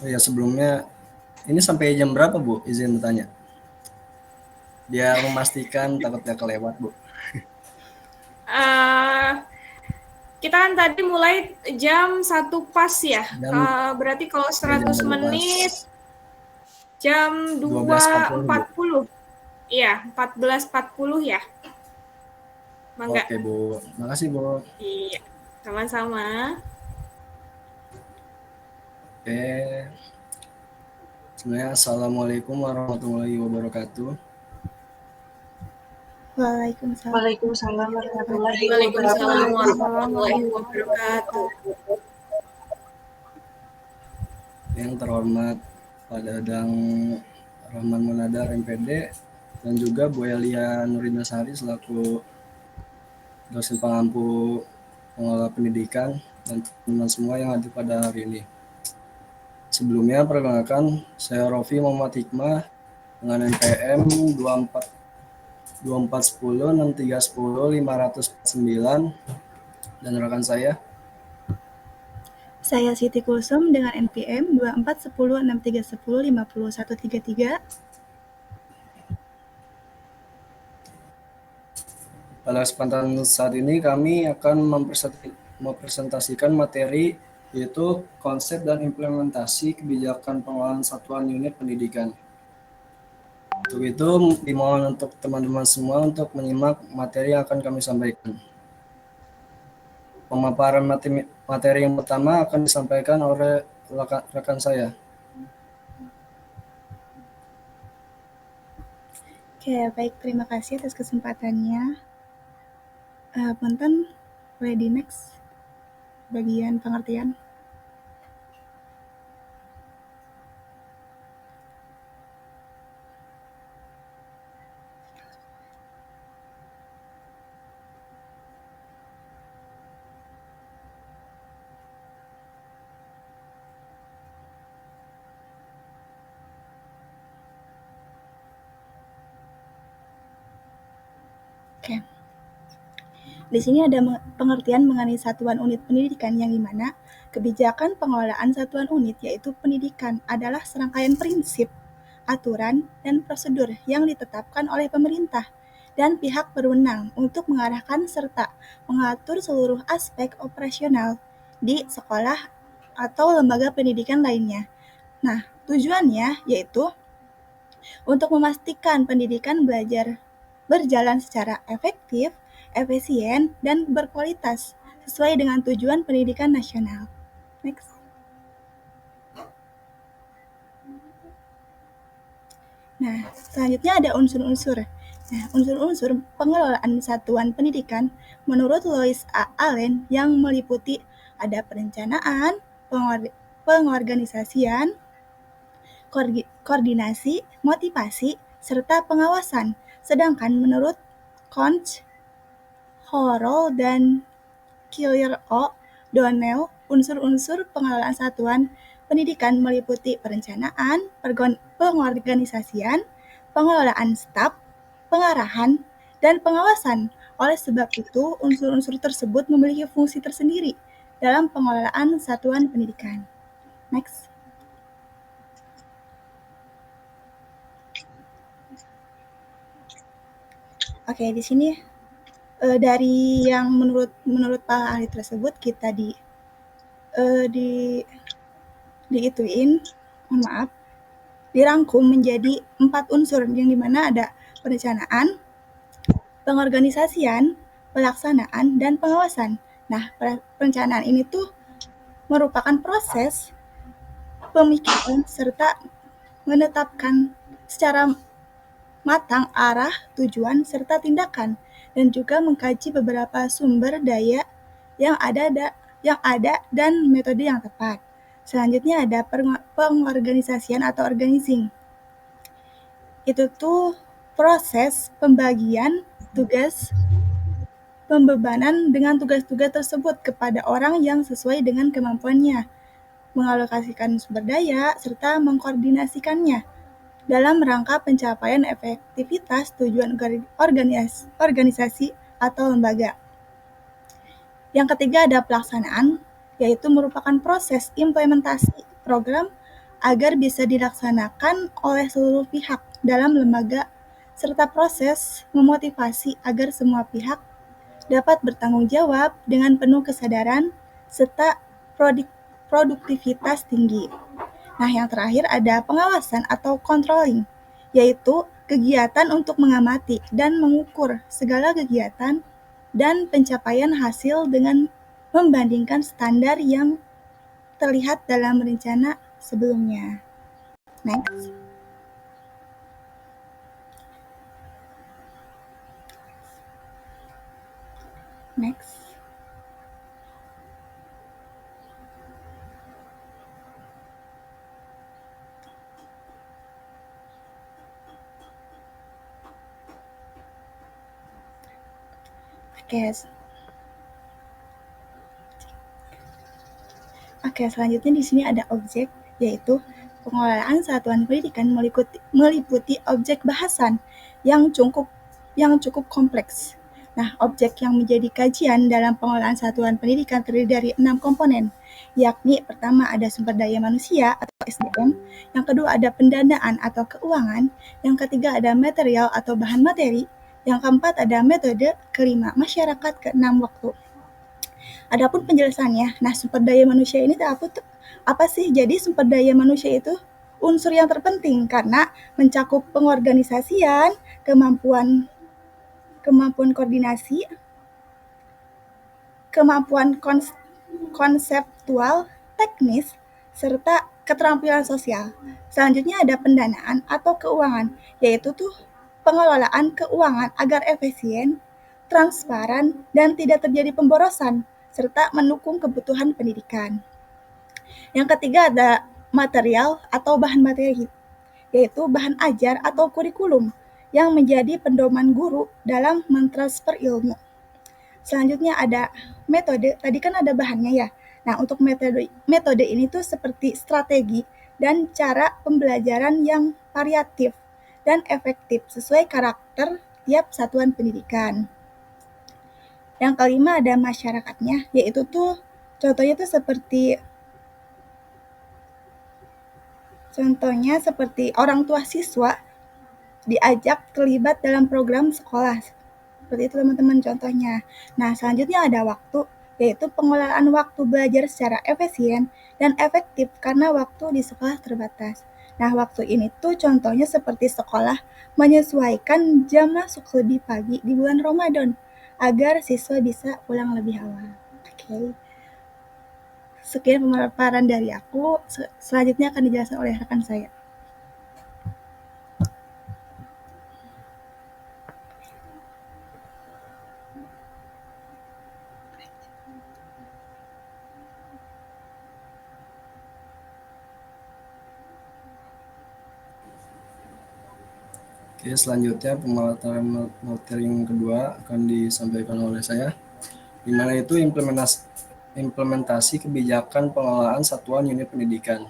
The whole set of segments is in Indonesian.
Oh ya sebelumnya, ini sampai jam berapa Bu? Izin bertanya. Biar memastikan takutnya kelewat Bu. Eh, kita kan tadi mulai jam 1 pas ya. Jam, Berarti kalau ya jam 100 1 pas. menit jam 12.40 Bu. 2.40. Iya, 14.40 ya. Mangga. Oke Bu, makasih Bu. Iya, sama-sama. Oke, sebenarnya Assalamualaikum warahmatullahi wabarakatuh. Waalaikumsalam Waalaikumsalam warahmatullahi Waalaikumsalam wabarakatuh. warahmatullahi wabarakatuh. Yang terhormat Pak Dadang Rahman Munadar MPD dan juga Bu Elia Nurinasari selaku dosen pengampu pengelola pendidikan dan teman-teman semua yang hadir pada hari ini. Sebelumnya perkenalkan saya Rofi Muhammad Hikmah dengan NPM 24 2410 6310 509 dan rekan saya Saya Siti Kulsum dengan NPM 241063105133. pada kesempatan saat ini kami akan mempresentasikan materi yaitu konsep dan implementasi kebijakan pengelolaan satuan unit pendidikan. Untuk itu dimohon untuk teman-teman semua untuk menyimak materi yang akan kami sampaikan. Pemaparan materi yang pertama akan disampaikan oleh rekan saya. Oke, baik, terima kasih atas kesempatannya. Punten, boleh di next bagian pengertian. Oke. Di sini ada pengertian mengenai satuan unit pendidikan yang dimana kebijakan pengelolaan satuan unit yaitu pendidikan adalah serangkaian prinsip, aturan, dan prosedur yang ditetapkan oleh pemerintah dan pihak berwenang untuk mengarahkan serta mengatur seluruh aspek operasional di sekolah atau lembaga pendidikan lainnya. Nah, tujuannya yaitu untuk memastikan pendidikan belajar berjalan secara efektif, efisien, dan berkualitas sesuai dengan tujuan pendidikan nasional. Next. Nah, selanjutnya ada unsur-unsur. Nah, unsur-unsur pengelolaan satuan pendidikan menurut Louis A. Allen yang meliputi ada perencanaan, pengorganisasian, koordinasi, motivasi, serta pengawasan. Sedangkan menurut Conch, Horrell, dan Killier O'Donnell, unsur-unsur pengelolaan satuan pendidikan meliputi perencanaan, pengorganisasian, pengelolaan staf, pengarahan, dan pengawasan. Oleh sebab itu, unsur-unsur tersebut memiliki fungsi tersendiri dalam pengelolaan satuan pendidikan. Next. Oke, di sini dari yang menurut Pak ahli tersebut kita dirangkum menjadi 4 unsur yang dimana ada perencanaan, pengorganisasian, pelaksanaan, dan pengawasan. Nah, perencanaan ini tuh merupakan proses pemikiran serta menetapkan secara matang arah, tujuan, serta tindakan, dan juga mengkaji beberapa sumber daya yang ada dan metode yang tepat. Selanjutnya ada pengorganisasian atau organizing. Itu tuh proses pembagian tugas pembebanan dengan tugas-tugas tersebut kepada orang yang sesuai dengan kemampuannya, mengalokasikan sumber daya, serta mengkoordinasikannya dalam rangka pencapaian efektivitas tujuan organisasi atau lembaga. Yang ketiga ada pelaksanaan, yaitu merupakan proses implementasi program agar bisa dilaksanakan oleh seluruh pihak dalam lembaga, serta proses memotivasi agar semua pihak dapat bertanggung jawab dengan penuh kesadaran serta produktivitas tinggi. Nah, yang terakhir ada pengawasan atau controlling, yaitu kegiatan untuk mengamati dan mengukur segala kegiatan dan pencapaian hasil dengan membandingkan standar yang terlihat dalam rencana sebelumnya. Next. Next. Oke, selanjutnya di sini ada objek, yaitu pengelolaan satuan pendidikan meliputi objek bahasan yang cukup kompleks. Nah, objek yang menjadi kajian dalam pengelolaan satuan pendidikan terdiri dari 6 komponen, yakni pertama ada sumber daya manusia atau SDM, yang kedua ada pendanaan atau keuangan, yang ketiga ada material atau bahan materi, yang keempat ada metode, kelima masyarakat, keenam waktu. Adapun penjelasannya, nah sumber daya manusia ini apa sih? Jadi sumber daya manusia itu unsur yang terpenting karena mencakup pengorganisasian, kemampuan koordinasi, kemampuan konseptual, teknis, serta keterampilan sosial. Selanjutnya ada pendanaan atau keuangan, yaitu pengelolaan keuangan agar efisien, transparan, dan tidak terjadi pemborosan, serta mendukung kebutuhan pendidikan. Yang ketiga ada material atau bahan materi, yaitu bahan ajar atau kurikulum yang menjadi pedoman guru dalam mentransfer ilmu. Selanjutnya ada metode, tadi kan ada bahannya ya. Nah, untuk metode ini seperti strategi dan cara pembelajaran yang variatif dan efektif sesuai karakter tiap satuan pendidikan. Yang kelima ada masyarakatnya, yaitu contohnya seperti orang tua siswa diajak terlibat dalam program sekolah. Seperti itu teman-teman contohnya. Nah, selanjutnya ada waktu, yaitu pengelolaan waktu belajar secara efisien dan efektif karena waktu di sekolah terbatas. Nah, waktu ini contohnya seperti sekolah menyesuaikan jam masuk lebih pagi di bulan Ramadan agar siswa bisa pulang lebih awal. Oke. Sekian pemaparan dari aku, selanjutnya akan dijelaskan oleh rekan saya. Oke, selanjutnya pemaparan materi yang kedua akan disampaikan oleh saya, di mana itu implementasi kebijakan pengelolaan satuan unit pendidikan.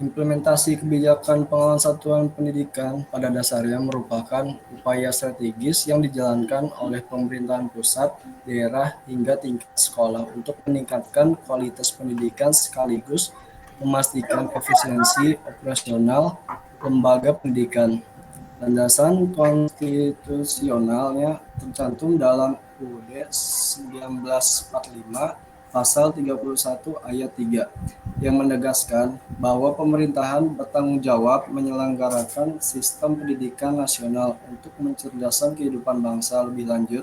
Implementasi kebijakan pengelolaan satuan pendidikan pada dasarnya merupakan upaya strategis yang dijalankan oleh pemerintahan pusat, daerah, hingga tingkat sekolah untuk meningkatkan kualitas pendidikan sekaligus memastikan efisiensi operasional lembaga pendidikan. Landasan konstitusionalnya tercantum dalam UUD 1945 pasal 31 ayat 3 yang menegaskan bahwa pemerintahan bertanggung jawab menyelenggarakan sistem pendidikan nasional untuk mencerdaskan kehidupan bangsa lebih lanjut.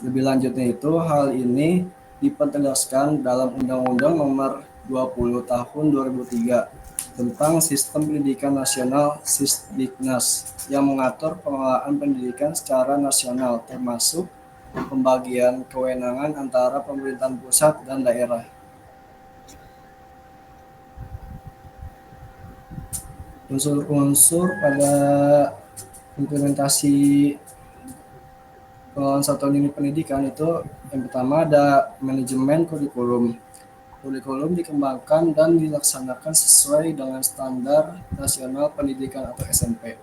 Lebih lanjutnya hal ini dipertegaskan dalam Undang-Undang Nomor 20 Tahun 2003 tentang Sistem Pendidikan Nasional Sisdiknas yang mengatur pengelolaan pendidikan secara nasional termasuk pembagian kewenangan antara pemerintahan pusat dan daerah. Unsur-unsur pada implementasi pengelolaan satuan unit pendidikan itu yang pertama ada manajemen kurikulum. Kurikulum dikembangkan dan dilaksanakan sesuai dengan standar nasional pendidikan atau SMP.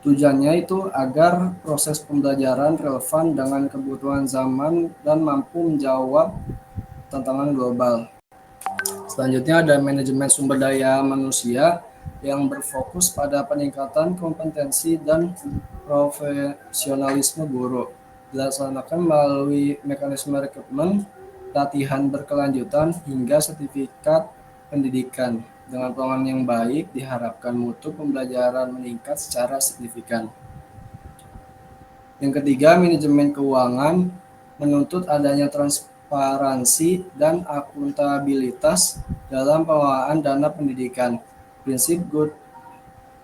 Tujuannya agar proses pembelajaran relevan dengan kebutuhan zaman dan mampu menjawab tantangan global. Selanjutnya ada manajemen sumber daya manusia yang berfokus pada peningkatan kompetensi dan profesionalisme guru. Dilaksanakan melalui mekanisme rekrutmen, latihan berkelanjutan, hingga sertifikat pendidikan. Dengan peluang yang baik, diharapkan mutu pembelajaran meningkat secara signifikan. Yang ketiga, manajemen keuangan menuntut adanya transparansi dan akuntabilitas dalam pengelolaan dana pendidikan. Prinsip good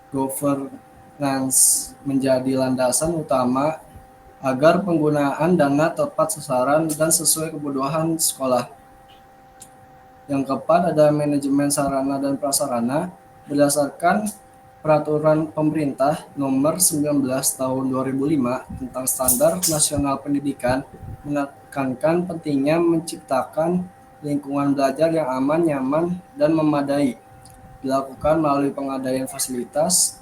governance menjadi landasan utama agar penggunaan dana tepat sasaran dan sesuai kebutuhan sekolah. Yang keempat ada manajemen sarana dan prasarana berdasarkan Peraturan Pemerintah Nomor 19 Tahun 2005 tentang Standar Nasional Pendidikan menekankan pentingnya menciptakan lingkungan belajar yang aman, nyaman, dan memadai. Dilakukan melalui pengadaan fasilitas,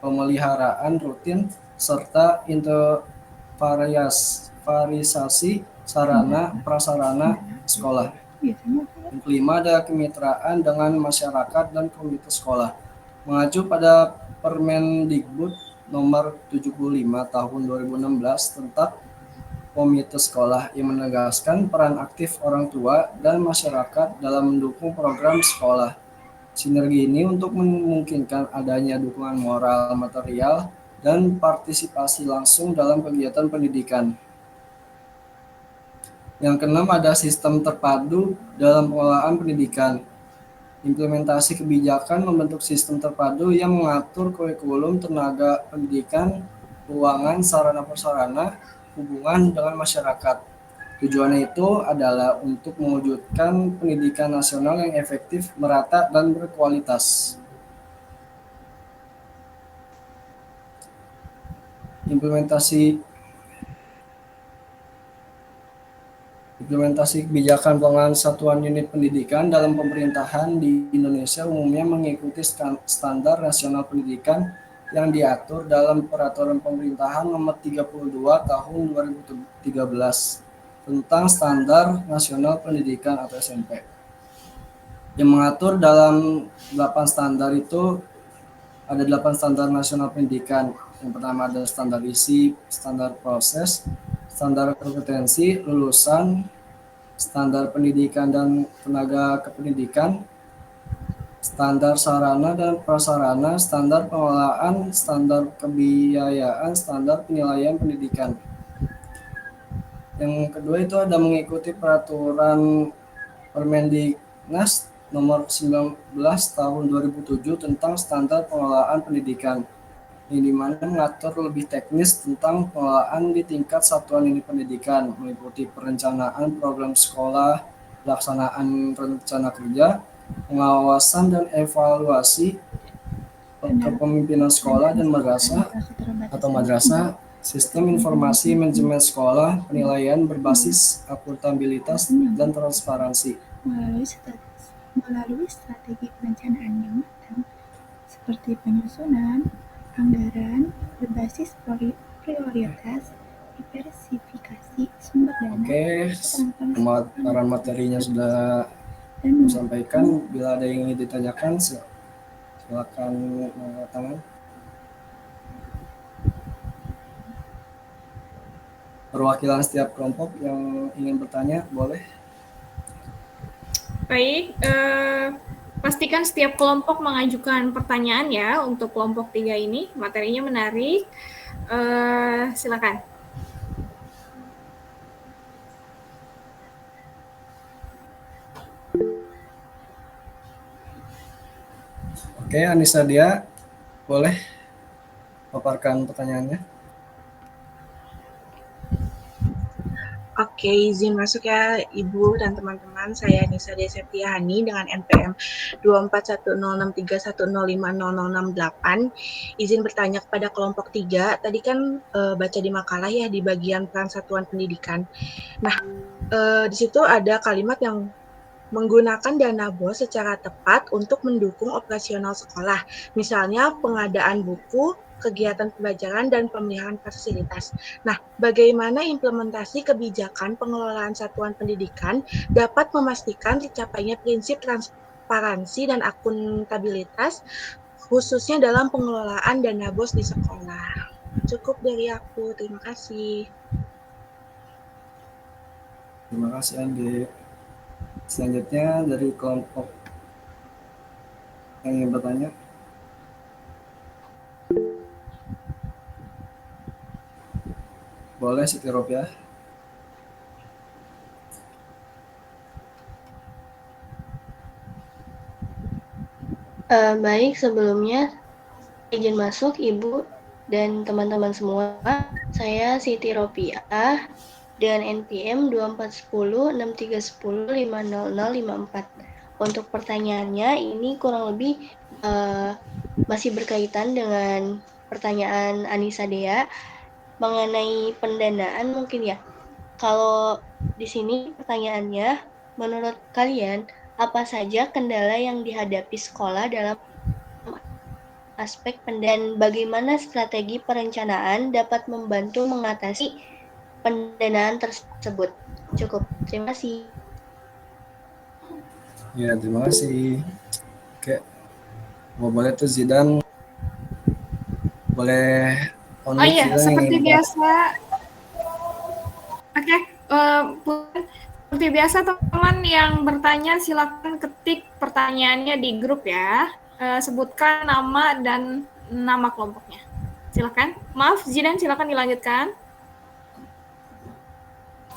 pemeliharaan rutin, serta inventarisasi sarana prasarana sekolah. Yang kelima ada kemitraan dengan masyarakat dan komunitas sekolah. Mengacu pada Permendikbud Nomor 75 Tahun 2016 tentang Komite Sekolah yang menegaskan peran aktif orang tua dan masyarakat dalam mendukung program sekolah. Sinergi ini untuk memungkinkan adanya dukungan moral, material, dan partisipasi langsung dalam kegiatan pendidikan. Yang keenam ada sistem terpadu dalam pengelolaan pendidikan. Implementasi kebijakan membentuk sistem terpadu yang mengatur kurikulum, tenaga pendidikan, keuangan, sarana prasarana, hubungan dengan masyarakat. Tujuannya itu adalah untuk mewujudkan pendidikan nasional yang efektif, merata, dan berkualitas. Implementasi kebijakan pengelolaan satuan unit pendidikan dalam pemerintahan di Indonesia umumnya mengikuti standar nasional pendidikan yang diatur dalam Peraturan Pemerintahan Nomor 32 Tahun 2013 tentang Standar Nasional Pendidikan atau SMP. Yang mengatur dalam 8 standar itu ada 8 standar nasional pendidikan. Yang pertama ada standar isi, standar proses, standar kompetensi lulusan, standar pendidikan dan tenaga kependidikan, standar sarana dan prasarana, standar pengelolaan, standar kebiayaan, standar penilaian pendidikan. Yang kedua itu ada mengikuti peraturan Permendiknas Nomor 19 Tahun 2007 tentang standar pengelolaan pendidikan, yang dimana mengatur lebih teknis tentang pengelolaan di tingkat satuan unit pendidikan, meliputi perencanaan program sekolah, pelaksanaan rencana kerja, pengawasan dan evaluasi kepemimpinan sekolah dan madrasah, sistem informasi manajemen sekolah, penilaian berbasis akuntabilitas dan transparansi. Melalui strategi perencanaan yang matang, seperti penyusunan anggaran berbasis prioritas, diversifikasi sumber dana. Oke, pemaparan materinya sudah disampaikan. Bila ada yang ingin ditanyakan, silakan angkat tangan. Perwakilan setiap kelompok yang ingin bertanya, boleh. Baik, pastikan setiap kelompok mengajukan pertanyaan ya untuk kelompok 3 ini. Materinya menarik. Silakan. Oke, Anissa Dia, boleh paparkan pertanyaannya. Oke, izin masuk ya Ibu dan teman-teman. Saya Nisa Dia Septiani dengan NPM 2410631050068. Izin bertanya kepada kelompok 3. Tadi kan baca di makalah ya di bagian peran satuan pendidikan. Nah, di situ ada kalimat yang menggunakan dana BOS secara tepat untuk mendukung operasional sekolah. Misalnya pengadaan buku, kegiatan pembelajaran dan pemeliharaan fasilitas. Nah, bagaimana implementasi kebijakan pengelolaan satuan pendidikan dapat memastikan tercapainya prinsip transparansi dan akuntabilitas, khususnya dalam pengelolaan dana BOS di sekolah. Cukup dari aku, terima kasih. Terima kasih Andi. Selanjutnya dari kelompok yang ingin bertanya. Boleh Siti Robiah. Baik, sebelumnya izin masuk Ibu dan teman-teman semua. Saya Siti Robiah dengan NPM 241063105054. Untuk pertanyaannya ini kurang lebih masih berkaitan dengan pertanyaan Anissa Dea mengenai pendanaan mungkin ya. Kalau di sini pertanyaannya, menurut kalian apa saja kendala yang dihadapi sekolah dalam aspek dan bagaimana strategi perencanaan dapat membantu mengatasi pendanaan tersebut? Cukup. Terima kasih. Ya, terima kasih. Oke. Boleh tuh Zidan. Boleh Oh unmute iya, Zidan yang seperti ingin biasa. Oke, seperti biasa teman yang bertanya silakan ketik pertanyaannya di grup ya. Sebutkan nama dan nama kelompoknya. Silakan. Maaf, Zidan silakan dilanjutkan.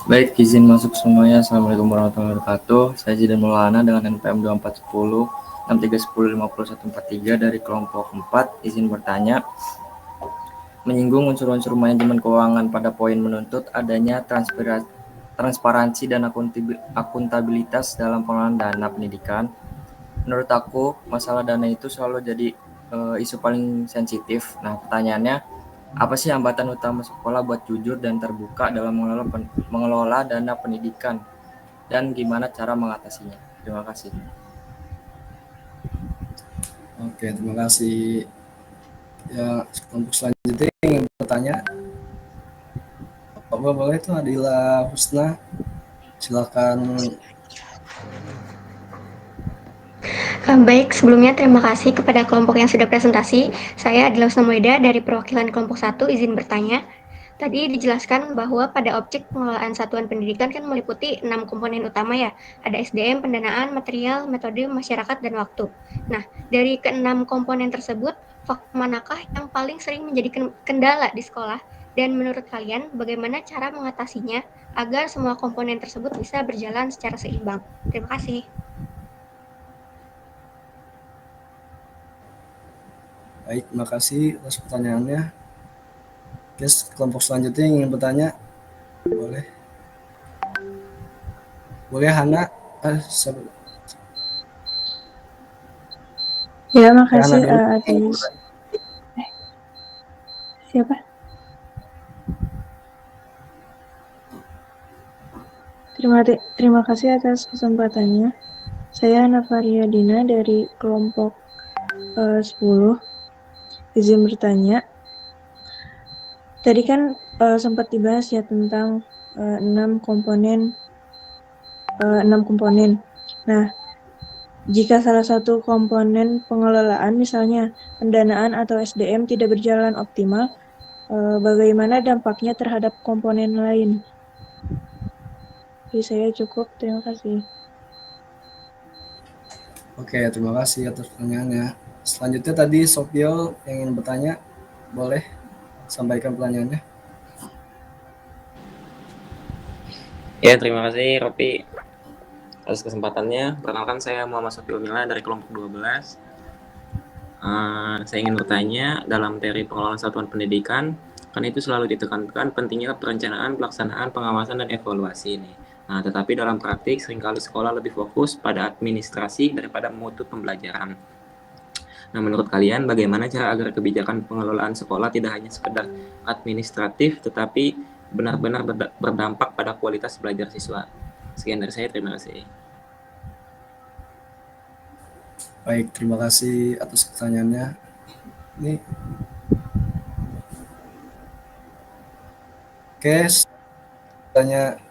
Baik, izin masuk semuanya. Assalamualaikum warahmatullahi wabarakatuh. Saya Zidan Maulana dengan NPM 2410 6310 5143 dari kelompok 4. Izin bertanya, menyinggung unsur-unsur manajemen keuangan pada poin menuntut adanya transparansi dan akuntabilitas dalam pengelolaan dana pendidikan. Menurut aku, masalah dana itu selalu jadi isu paling sensitif. Nah, pertanyaannya, apa sih hambatan utama sekolah buat jujur dan terbuka dalam mengelola dana pendidikan? Dan gimana cara mengatasinya? Terima kasih. Oke, terima kasih. Ya, kelompok selanjutnya yang ingin bertanya. Boleh itu Adila Husna. Silakan. Baik, sebelumnya terima kasih kepada kelompok yang sudah presentasi. Saya Adila Husna Moida dari perwakilan kelompok 1, izin bertanya. Tadi dijelaskan bahwa pada objek pengelolaan satuan pendidikan kan meliputi 6 komponen utama ya. Ada SDM, pendanaan, material, metode, masyarakat, dan waktu. Nah, dari ke-6 komponen tersebut, faktor manakah yang paling sering menjadi kendala di sekolah? Dan menurut kalian, bagaimana cara mengatasinya agar semua komponen tersebut bisa berjalan secara seimbang? Terima kasih. Baik, terima kasih atas pertanyaannya. Guys, kelompok selanjutnya yang ingin bertanya. Boleh. Boleh Hana. Ya, makasih Hana atas. Siapa? Terima kasih atas kesempatannya. Saya Navaria Dina dari kelompok 10. Izin bertanya. Tadi kan sempat dibahas ya tentang 6 komponen. Nah, jika salah satu komponen pengelolaan, misalnya pendanaan atau SDM tidak berjalan optimal, bagaimana dampaknya terhadap komponen lain? Jadi saya cukup, terima kasih. Oke, terima kasih atas pertanyaannya. Selanjutnya tadi Sofio yang ingin bertanya, boleh sampaikan pertanyaannya. Ya, terima kasih Ropi atas kesempatannya. Perkenalkan saya Muhammad Sofio Mila dari kelompok 12. Saya ingin bertanya, dalam teori pengelolaan satuan pendidikan, kan itu selalu ditekankan pentingnya perencanaan, pelaksanaan, pengawasan, dan evaluasi nih. Nah, tetapi dalam praktik seringkali sekolah lebih fokus pada administrasi daripada memutus pembelajaran. Nah, menurut kalian bagaimana cara agar kebijakan pengelolaan sekolah tidak hanya sekedar administratif, tetapi benar-benar berdampak pada kualitas belajar siswa? Sekian dari saya, terima kasih. Baik, terima kasih atas pertanyaannya. Ini Oke, tanya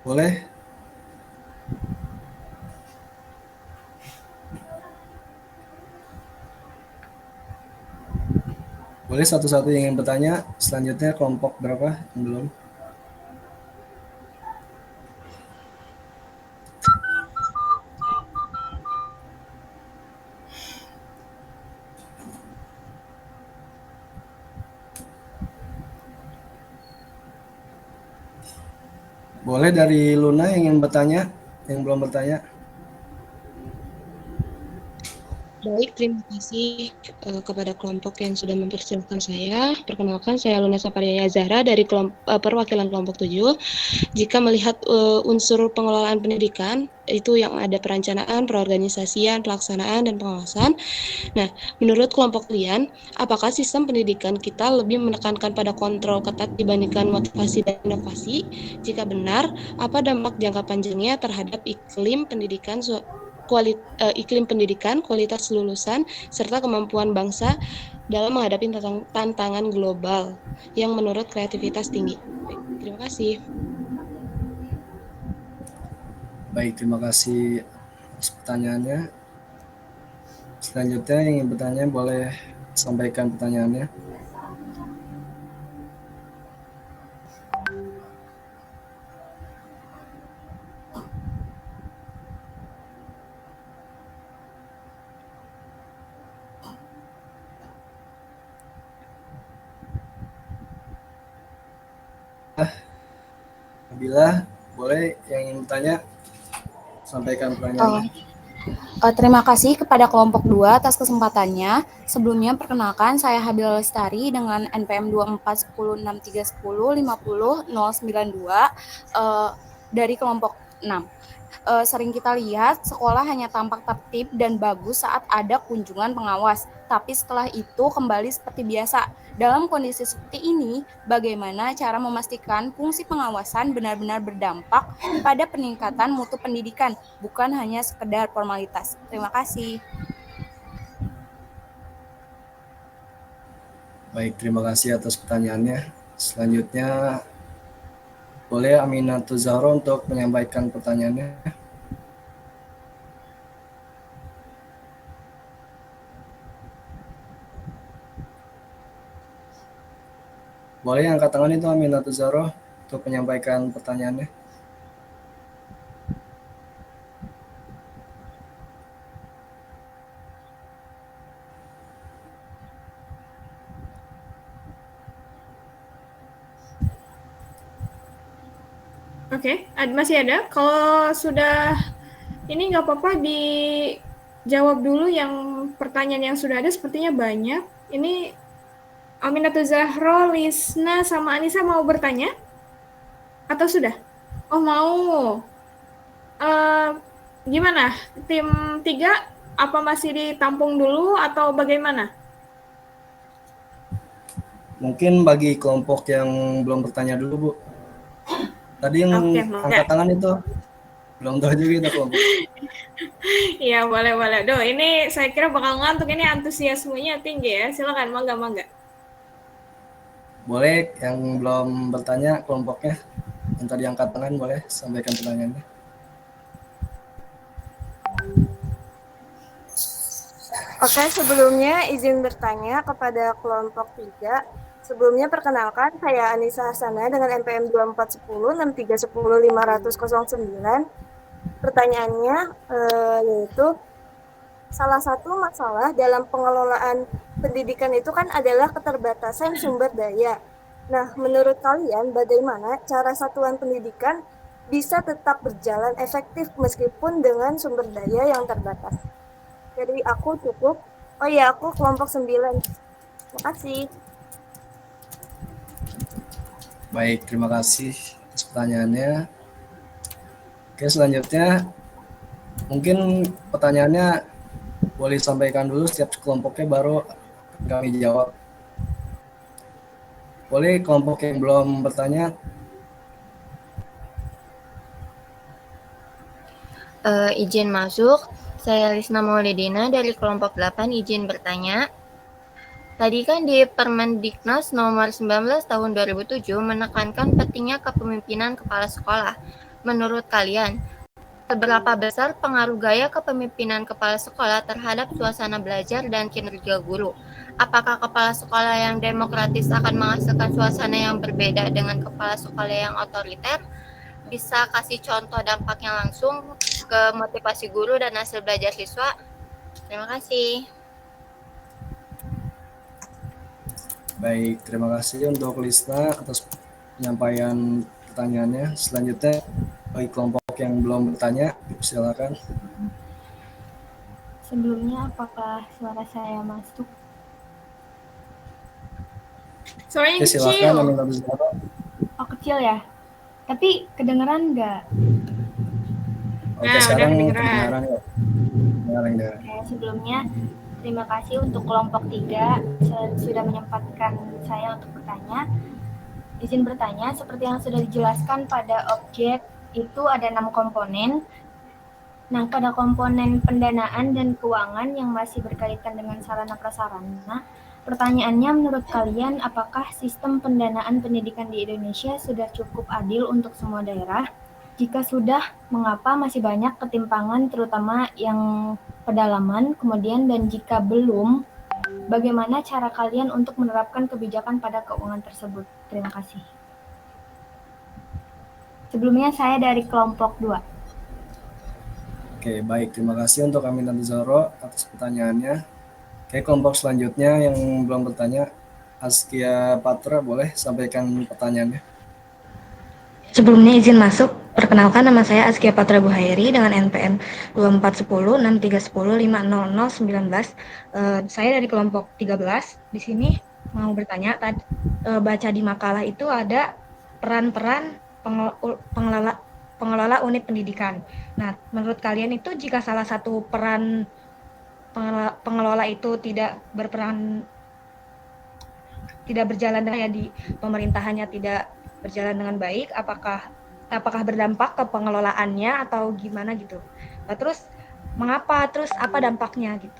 boleh? Boleh satu-satu yang ingin bertanya. Selanjutnya kelompok berapa yang belum? Boleh dari Luna yang ingin bertanya, yang belum bertanya. Baik, terima kasih kepada kelompok yang sudah mempersilahkan saya. Perkenalkan, saya Luna Saparia Zahra dari perwakilan kelompok 7. Jika melihat unsur pengelolaan pendidikan, itu yang ada perencanaan, perorganisasian, pelaksanaan, dan pengawasan. Nah, menurut kelompok kalian, apakah sistem pendidikan kita lebih menekankan pada kontrol ketat dibandingkan motivasi dan inovasi? Jika benar, apa dampak jangka panjangnya terhadap iklim pendidikan, kualitas lulusan, serta kemampuan bangsa dalam menghadapi tantangan global yang menurut kreativitas tinggi? Baik, terima kasih. Baik, terima kasih atas pertanyaannya. Selanjutnya yang ingin bertanya boleh sampaikan pertanyaannya. Bila boleh yang ingin bertanya sampaikan pertanyaannya. Terima kasih kepada kelompok 2 atas kesempatannya. Sebelumnya perkenalkan saya Habila Lestari dengan NPM 241063105092 dari kelompok 6. Sering kita lihat sekolah hanya tampak tertib dan bagus saat ada kunjungan pengawas, tapi setelah itu kembali seperti biasa. Dalam kondisi seperti ini, bagaimana cara memastikan fungsi pengawasan benar-benar berdampak pada peningkatan mutu pendidikan, bukan hanya sekedar formalitas? Terima kasih. Baik, terima kasih atas pertanyaannya. Selanjutnya boleh Aminatul Zahra untuk menyampaikan pertanyaannya. Boleh angkat tangan itu Aminatul Zahra untuk menyampaikan pertanyaannya. Oke, masih ada. Kalau sudah ini nggak apa-apa dijawab dulu yang pertanyaan yang sudah ada, sepertinya banyak. Ini Aminatul Zahra, Lisna, sama Anissa mau bertanya? Atau sudah? Oh mau. Gimana? Tim 3 apa masih ditampung dulu atau bagaimana? Mungkin bagi kelompok yang belum bertanya dulu, Bu. Tadi yang angkat tangan itu belum tahu juga itu kelompok. Iya, boleh. Duh, ini saya kira bakal ngantuk, ini antusiasmenya tinggi ya. Silakan, mangga. Boleh yang belum bertanya kelompoknya, yang tadi angkat tangan boleh sampaikan pertanyaannya. Oke, sebelumnya izin bertanya kepada kelompok 3. Sebelumnya perkenalkan, saya Anissa Hasanah dengan NPM 241063105009. Pertanyaannya yaitu, salah satu masalah dalam pengelolaan pendidikan itu kan adalah keterbatasan sumber daya. Nah, menurut kalian bagaimana cara satuan pendidikan bisa tetap berjalan efektif meskipun dengan sumber daya yang terbatas? Jadi aku cukup. Oh iya, aku kelompok 9. Terima kasih. Baik, terima kasih atas pertanyaannya. Oke, selanjutnya mungkin pertanyaannya boleh sampaikan dulu setiap kelompoknya baru kami jawab. Boleh kelompok yang belum bertanya? Izin masuk. Saya Lisna Maulidina dari kelompok 8 izin bertanya. Tadi kan di Permendiknas nomor 19 tahun 2007 menekankan pentingnya kepemimpinan kepala sekolah. Menurut kalian, seberapa besar pengaruh gaya kepemimpinan kepala sekolah terhadap suasana belajar dan kinerja guru? Apakah kepala sekolah yang demokratis akan menghasilkan suasana yang berbeda dengan kepala sekolah yang otoriter? Bisa kasih contoh dampaknya langsung ke motivasi guru dan hasil belajar siswa? Terima kasih. Baik, terima kasih untuk Lisna atas penyampaian pertanyaannya. Selanjutnya, bagi kelompok yang belum bertanya, silakan. Sebelumnya, apakah suara saya masuk? Suaranya Oke, kecil. silakan Amin Abdul. Oh, kecil ya? Tapi kedengeran nggak? Oke, Nah, sekarang udah kedengeran. kedengaran ya. Kedengaran. Oke, sebelumnya terima kasih untuk kelompok 3 sudah menyempatkan saya untuk bertanya. Izin bertanya, seperti yang sudah dijelaskan pada objek itu ada 6 komponen. Nah, pada komponen pendanaan dan keuangan yang masih berkaitan dengan sarana prasarana, pertanyaannya menurut kalian apakah sistem pendanaan pendidikan di Indonesia sudah cukup adil untuk semua daerah? Jika sudah, mengapa masih banyak ketimpangan terutama yang pedalaman? Kemudian dan jika belum, bagaimana cara kalian untuk menerapkan kebijakan pada keuangan tersebut? Terima kasih. Sebelumnya saya dari kelompok 2. Oke, baik. Terima kasih untuk Amin Zahro atas pertanyaannya. Oke, kelompok selanjutnya yang belum bertanya, Askia Patra, boleh sampaikan pertanyaannya. Sebelumnya izin masuk, perkenalkan nama saya Askia Patra Buhairi dengan NPM 24106310500019. Saya dari kelompok 13. Di sini mau bertanya, baca di makalah itu ada peran-peran pengelola unit pendidikan. Nah, menurut kalian itu jika salah satu peran pengelola itu tidak berjalan dengan di pemerintahannya tidak berjalan dengan baik, apakah berdampak ke pengelolaannya atau gimana gitu. Nah, terus mengapa, terus apa dampaknya gitu.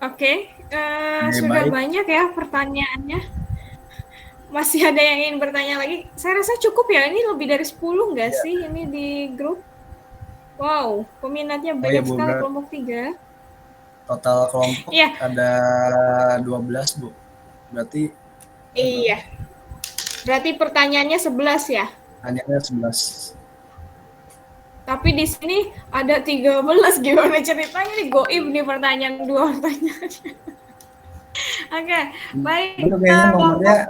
Oke, sudah baik. banyak ya pertanyaannya. Masih ada yang ingin bertanya lagi? Saya rasa cukup ya, ini lebih dari 10 nggak sih ini di grup? Wow, peminatnya banyak Bu, sekali kelompok 3. Total kelompok ada 12, Bu. Berarti iya. Berarti pertanyaannya 11 ya? Pertanyaannya 11. Tapi di sini ada 13. Gimana ceritanya nih? Goib nih pertanyaan 2 pertanyaannya. Oke, baik. Kayaknya nomornya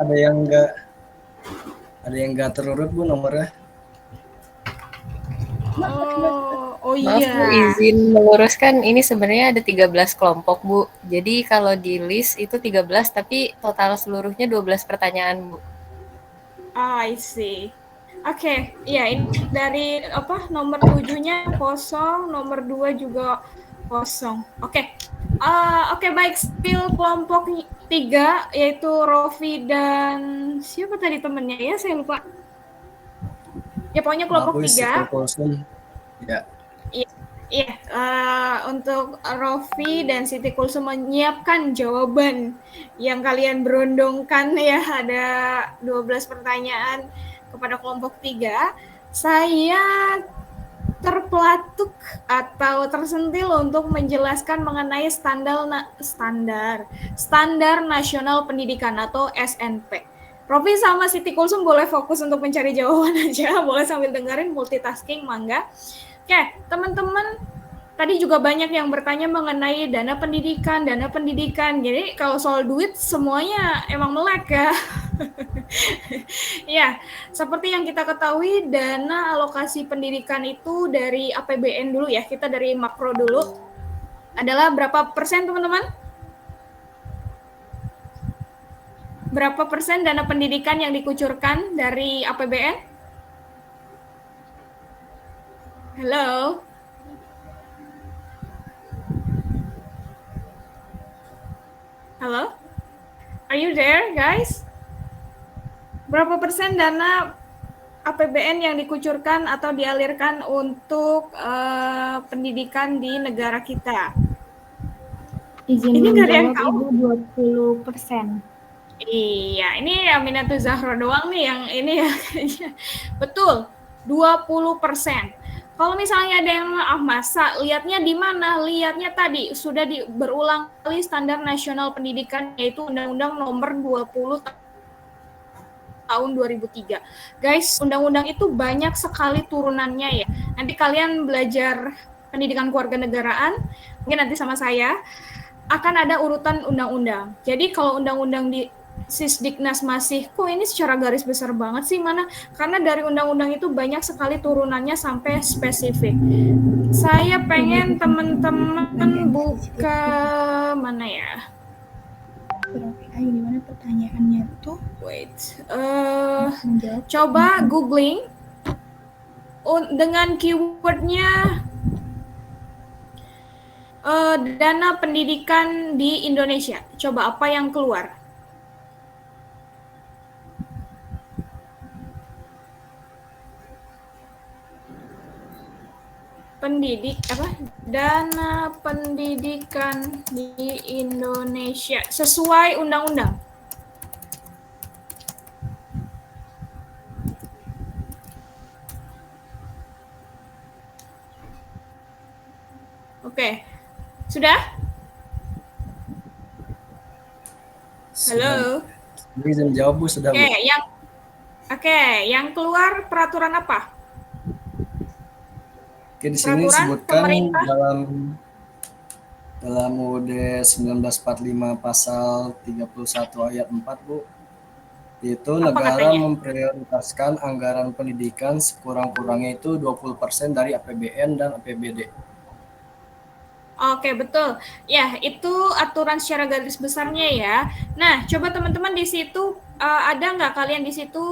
ada yang nggak terurut, Bu, nomornya. Oh Maaf iya. Bu, izin meluruskan, ini sebenarnya ada 13 kelompok Bu. Jadi kalau di list itu 13 tapi total seluruhnya 12 pertanyaan Bu. I see. Oke, iya ini dari nomor 7-nya kosong, nomor 2 juga kosong. Oke, baik. Still kelompok 3 yaitu Rofi dan siapa tadi temennya ya? Saya lupa. Ya pokoknya kelompok 3. Ya. Iya, untuk Rofi dan Siti Kulsum menyiapkan jawaban yang kalian berondongkan ya, ada 12 pertanyaan kepada kelompok 3. Saya terpelatuk atau tersentil untuk menjelaskan mengenai standar nasional pendidikan atau SNP. Rofi sama Siti Kulsum boleh fokus untuk mencari jawaban aja, boleh sambil dengerin, multitasking, mangga. Oke, teman-teman, tadi juga banyak yang bertanya mengenai dana pendidikan. Jadi kalau soal duit semuanya emang melek ya. Ya, seperti yang kita ketahui, dana alokasi pendidikan itu dari APBN dulu ya. Kita dari makro dulu. Adalah berapa persen, teman-teman? Berapa persen dana pendidikan yang dikucurkan dari APBN? Hello? Halo? Are you there, guys? Berapa persen dana APBN yang dikucurkan atau dialirkan untuk pendidikan di negara kita? Izin Ini nggak ada yang menjawab tahu. Ibu 20%. Iya, ini Aminatul Zahra doang nih yang ini ya. Betul, 20%. Kalau misalnya ada yang masa lihatnya di mana? Lihatnya tadi sudah berulang kali Standar Nasional Pendidikan, yaitu Undang-Undang Nomor 20 tahun 2003. Guys, undang-undang itu banyak sekali turunannya ya. Nanti kalian belajar pendidikan kewarganegaraan, mungkin nanti sama saya, akan ada urutan undang-undang. Jadi kalau undang-undang di Sisdiknas masih, kok ini secara garis besar banget sih mana? Karena dari undang-undang itu banyak sekali turunannya sampai spesifik. Saya pengen teman-teman buka mana ya? Gimana pertanyaannya tuh? Wait, coba googling dengan keywordnya dana pendidikan di Indonesia. Coba apa yang keluar? Dana pendidikan di Indonesia sesuai undang-undang. Oke. Sudah? Halo. Izin jawab Bu, sudah Bu. Yang keluar peraturan apa? Oke, di sini Peraturan disebutkan pemerintah. dalam UUD 1945 pasal 31 ayat 4 Bu. Itu negara memprioritaskan anggaran pendidikan sekurang-kurangnya itu 20% dari APBN dan APBD. Oke, betul. Ya, itu aturan secara garis besarnya ya. Nah, coba teman-teman di situ ada nggak kalian di situ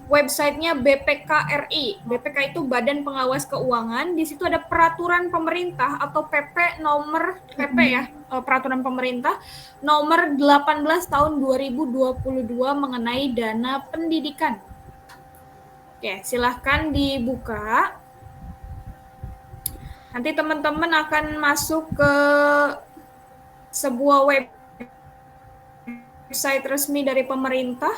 websitenya BPK RI. BPK itu Badan Pengawas Keuangan. Di situ ada peraturan pemerintah atau PP nomor PP ya, peraturan pemerintah nomor 18 tahun 2022 mengenai dana pendidikan. Oke, silahkan dibuka. Nanti teman-teman akan masuk ke sebuah website resmi dari pemerintah.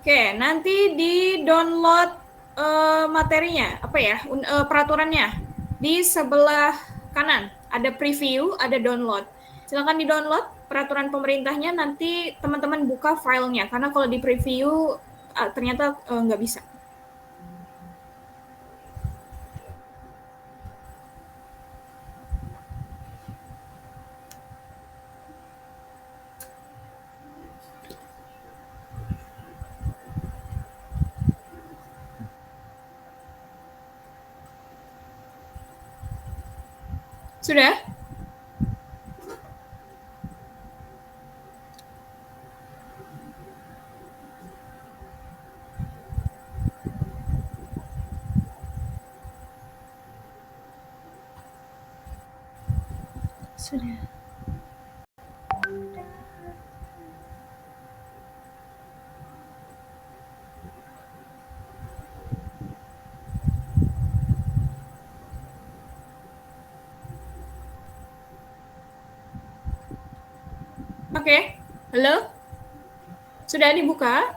Oke, nanti di-download materinya, peraturannya. Di sebelah kanan ada preview, ada download. Silakan di-download peraturan pemerintahnya, nanti teman-teman buka filenya, karena kalau di preview ternyata nggak bisa. Sudah? Sudah. Oke, halo? Sudah dibuka?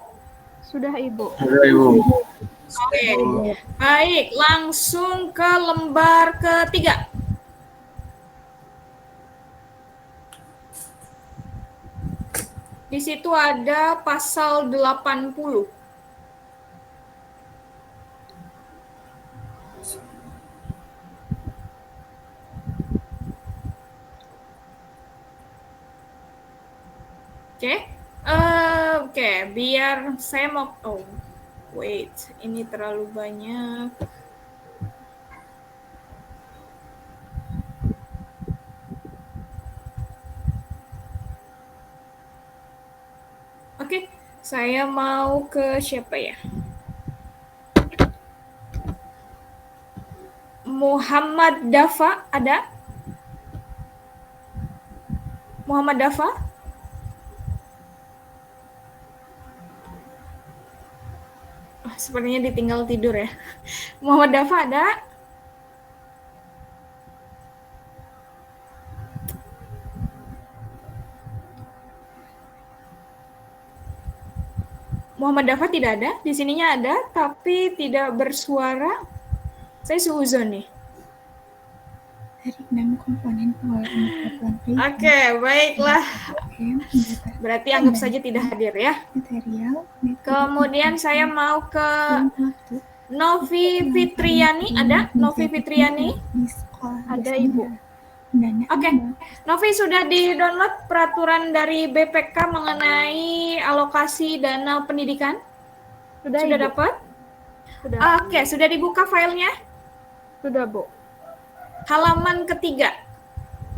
Sudah, Ibu. Sudah, Ibu. Oke, baik. Langsung ke lembar ketiga. Di situ ada pasal 80. Oke, biar saya mau, wait, ini terlalu banyak. Oke, saya mau ke siapa ya? Muhammad Dafa, ada? Muhammad Dafa? Sepertinya ditinggal tidur ya. Muhammad Dafa ada? Muhammad Dafa tidak ada, di sininya ada, tapi tidak bersuara. Saya suuzon nih. Dari 6 komponen pengelolaan satuan pendidikan. Oke, baiklah. Berarti anggap saja tidak hadir ya. Material. Kemudian saya mau ke Novi Fitriani. Ada Novi Fitriani? Ada Ibu. Oke, Novi sudah di-download peraturan dari BPK mengenai alokasi dana pendidikan? Sudah dapat? Sudah. Oke, sudah dibuka filenya? Sudah, Bu. Halaman ketiga.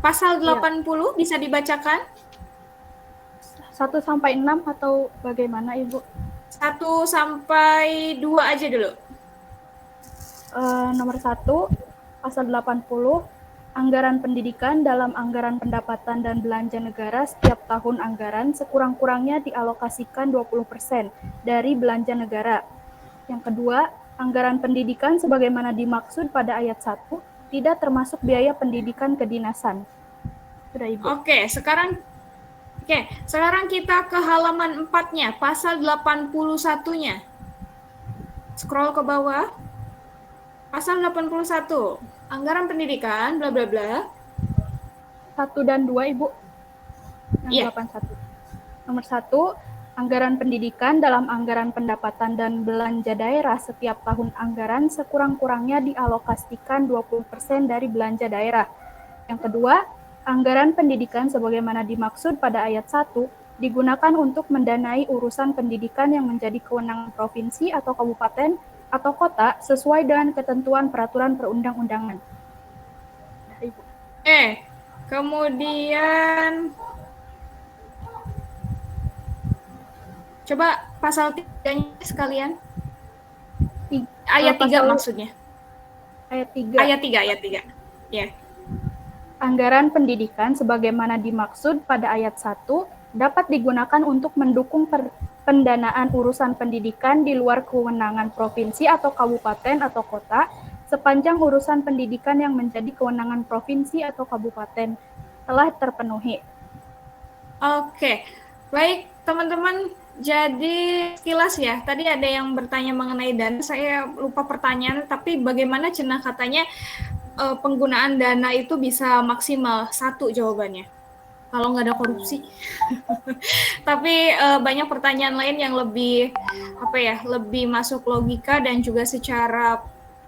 Pasal 80 bisa dibacakan? 1 sampai 6 atau bagaimana, Ibu? 1 sampai 2 aja dulu. Nomor 1, pasal 80, anggaran pendidikan dalam anggaran pendapatan dan belanja negara setiap tahun anggaran sekurang-kurangnya dialokasikan 20% dari belanja negara. Yang kedua, anggaran pendidikan sebagaimana dimaksud pada ayat 1 tidak termasuk biaya pendidikan kedinasan. Sudah, Ibu. Oke, sekarang kita ke halaman 4-nya, pasal 81-nya. Scroll ke bawah. Pasal 81, anggaran pendidikan, bla bla bla. 1 dan 2, Ibu. Yang 81. Nomor 1, anggaran pendidikan dalam anggaran pendapatan dan belanja daerah setiap tahun anggaran sekurang-kurangnya dialokasikan 20% dari belanja daerah. Yang kedua, anggaran pendidikan sebagaimana dimaksud pada ayat 1 digunakan untuk mendanai urusan pendidikan yang menjadi kewenangan provinsi atau kabupaten atau kota sesuai dengan ketentuan peraturan perundang-undangan. Kemudian coba pasal 3-nya sekalian. Ayat 3 maksudnya. Ayat 3. Ayat 3. Ya. Anggaran pendidikan sebagaimana dimaksud pada ayat 1 dapat digunakan untuk mendukung pendanaan urusan pendidikan di luar kewenangan provinsi atau kabupaten atau kota sepanjang urusan pendidikan yang menjadi kewenangan provinsi atau kabupaten telah terpenuhi. Oke, baik teman-teman. Jadi sekilas ya, tadi ada yang bertanya mengenai dana, saya lupa pertanyaan, tapi bagaimana cenah katanya penggunaan dana itu bisa maksimal? 1 jawabannya, kalau nggak ada korupsi. Tapi banyak pertanyaan lain yang lebih lebih masuk logika dan juga secara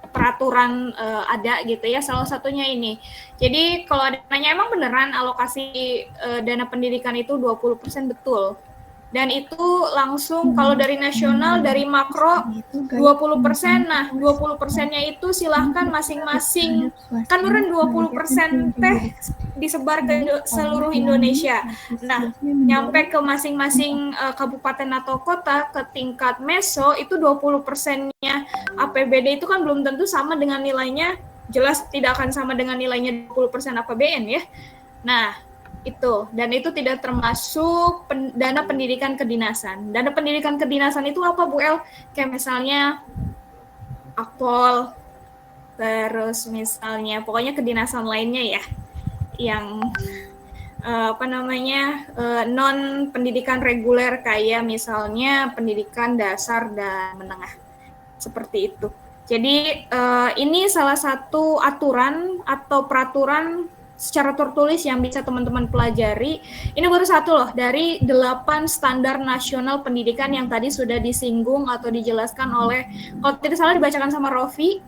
peraturan ada gitu ya. Salah satunya ini. Jadi kalau ada nanya emang beneran alokasi dana pendidikan itu 20% betul. Dan itu langsung kalau dari nasional, dari makro 20%. Nah, 20%-nya itu silahkan masing-masing, kan meren 20% teh disebar ke seluruh Indonesia. Nah, nyampe ke masing-masing kabupaten atau kota, ke tingkat meso, itu 20%-nya APBD itu kan belum tentu sama dengan nilainya, jelas tidak akan sama dengan nilainya 20% APBN ya. Nah, itu, dan itu tidak termasuk dana pendidikan kedinasan. Dana pendidikan kedinasan itu apa, Bu El? Kayak misalnya Akpol, terus misalnya pokoknya kedinasan lainnya ya, yang non pendidikan reguler kayak misalnya pendidikan dasar dan menengah, seperti itu. Jadi ini salah satu aturan atau peraturan secara tertulis yang bisa teman-teman pelajari. Ini baru 1 loh dari 8 standar nasional pendidikan yang tadi sudah disinggung atau dijelaskan oleh, kalau tidak salah dibacakan sama Rofi,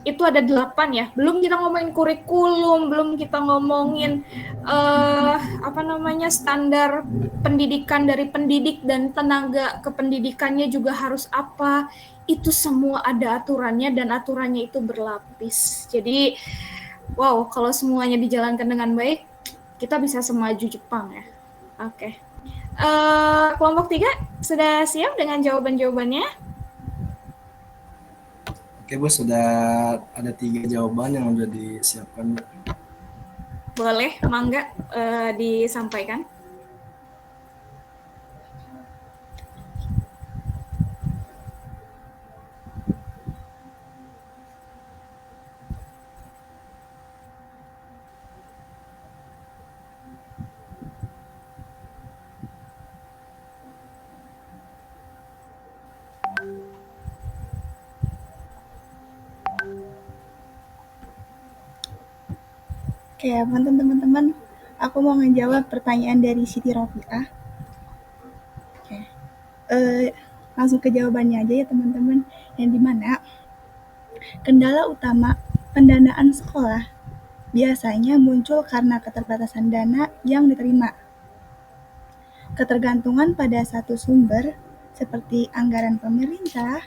itu ada 8 ya. Belum kita ngomongin kurikulum, belum kita ngomongin standar pendidikan dari pendidik dan tenaga kependidikannya juga harus apa. Itu semua ada aturannya dan aturannya itu berlapis. Jadi wow, kalau semuanya dijalankan dengan baik, kita bisa semaju Jepang ya. Oke. Kelompok 3 sudah siap dengan jawaban-jawabannya? Oke Bu, sudah ada 3 jawaban yang sudah disiapkan. Boleh, mangga disampaikan. Oke, teman-teman, aku mau ngejawab pertanyaan dari Siti Rofiah. Oke, langsung ke jawabannya aja ya teman-teman. Yang dimana kendala utama pendanaan sekolah biasanya muncul karena keterbatasan dana yang diterima, ketergantungan pada satu sumber seperti anggaran pemerintah,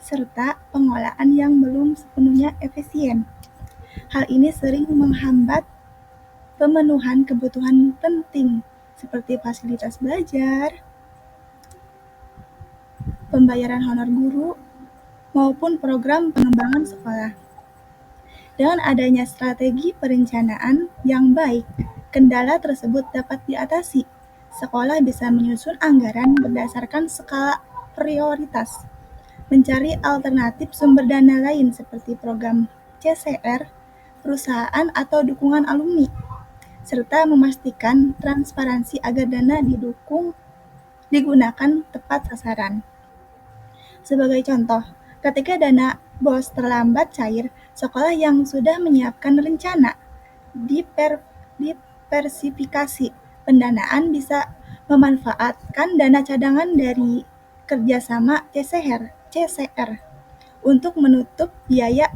serta pengelolaan yang belum sepenuhnya efisien. Hal ini sering menghambat pemenuhan kebutuhan penting seperti fasilitas belajar, pembayaran honor guru, maupun program pengembangan sekolah. Dengan adanya strategi perencanaan yang baik, kendala tersebut dapat diatasi. Sekolah bisa menyusun anggaran berdasarkan skala prioritas, mencari alternatif sumber dana lain seperti program CSR, perusahaan atau dukungan alumni, serta memastikan transparansi agar dana digunakan tepat sasaran. Sebagai contoh, ketika dana BOS terlambat cair, sekolah yang sudah menyiapkan rencana diversifikasi pendanaan bisa memanfaatkan dana cadangan dari kerjasama CSR untuk menutup biaya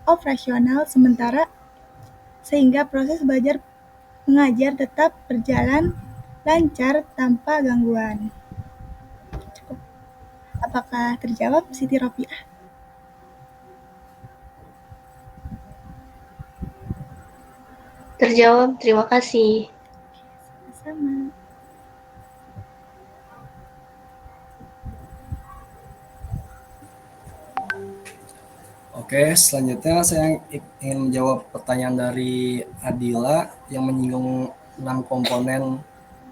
operasional sementara sehingga proses belajar mengajar tetap berjalan lancar tanpa gangguan. Apakah terjawab, Siti Rofiah? Terjawab, terima kasih. Sama. Oke, selanjutnya saya ingin menjawab pertanyaan dari Adila yang menyinggung 6 komponen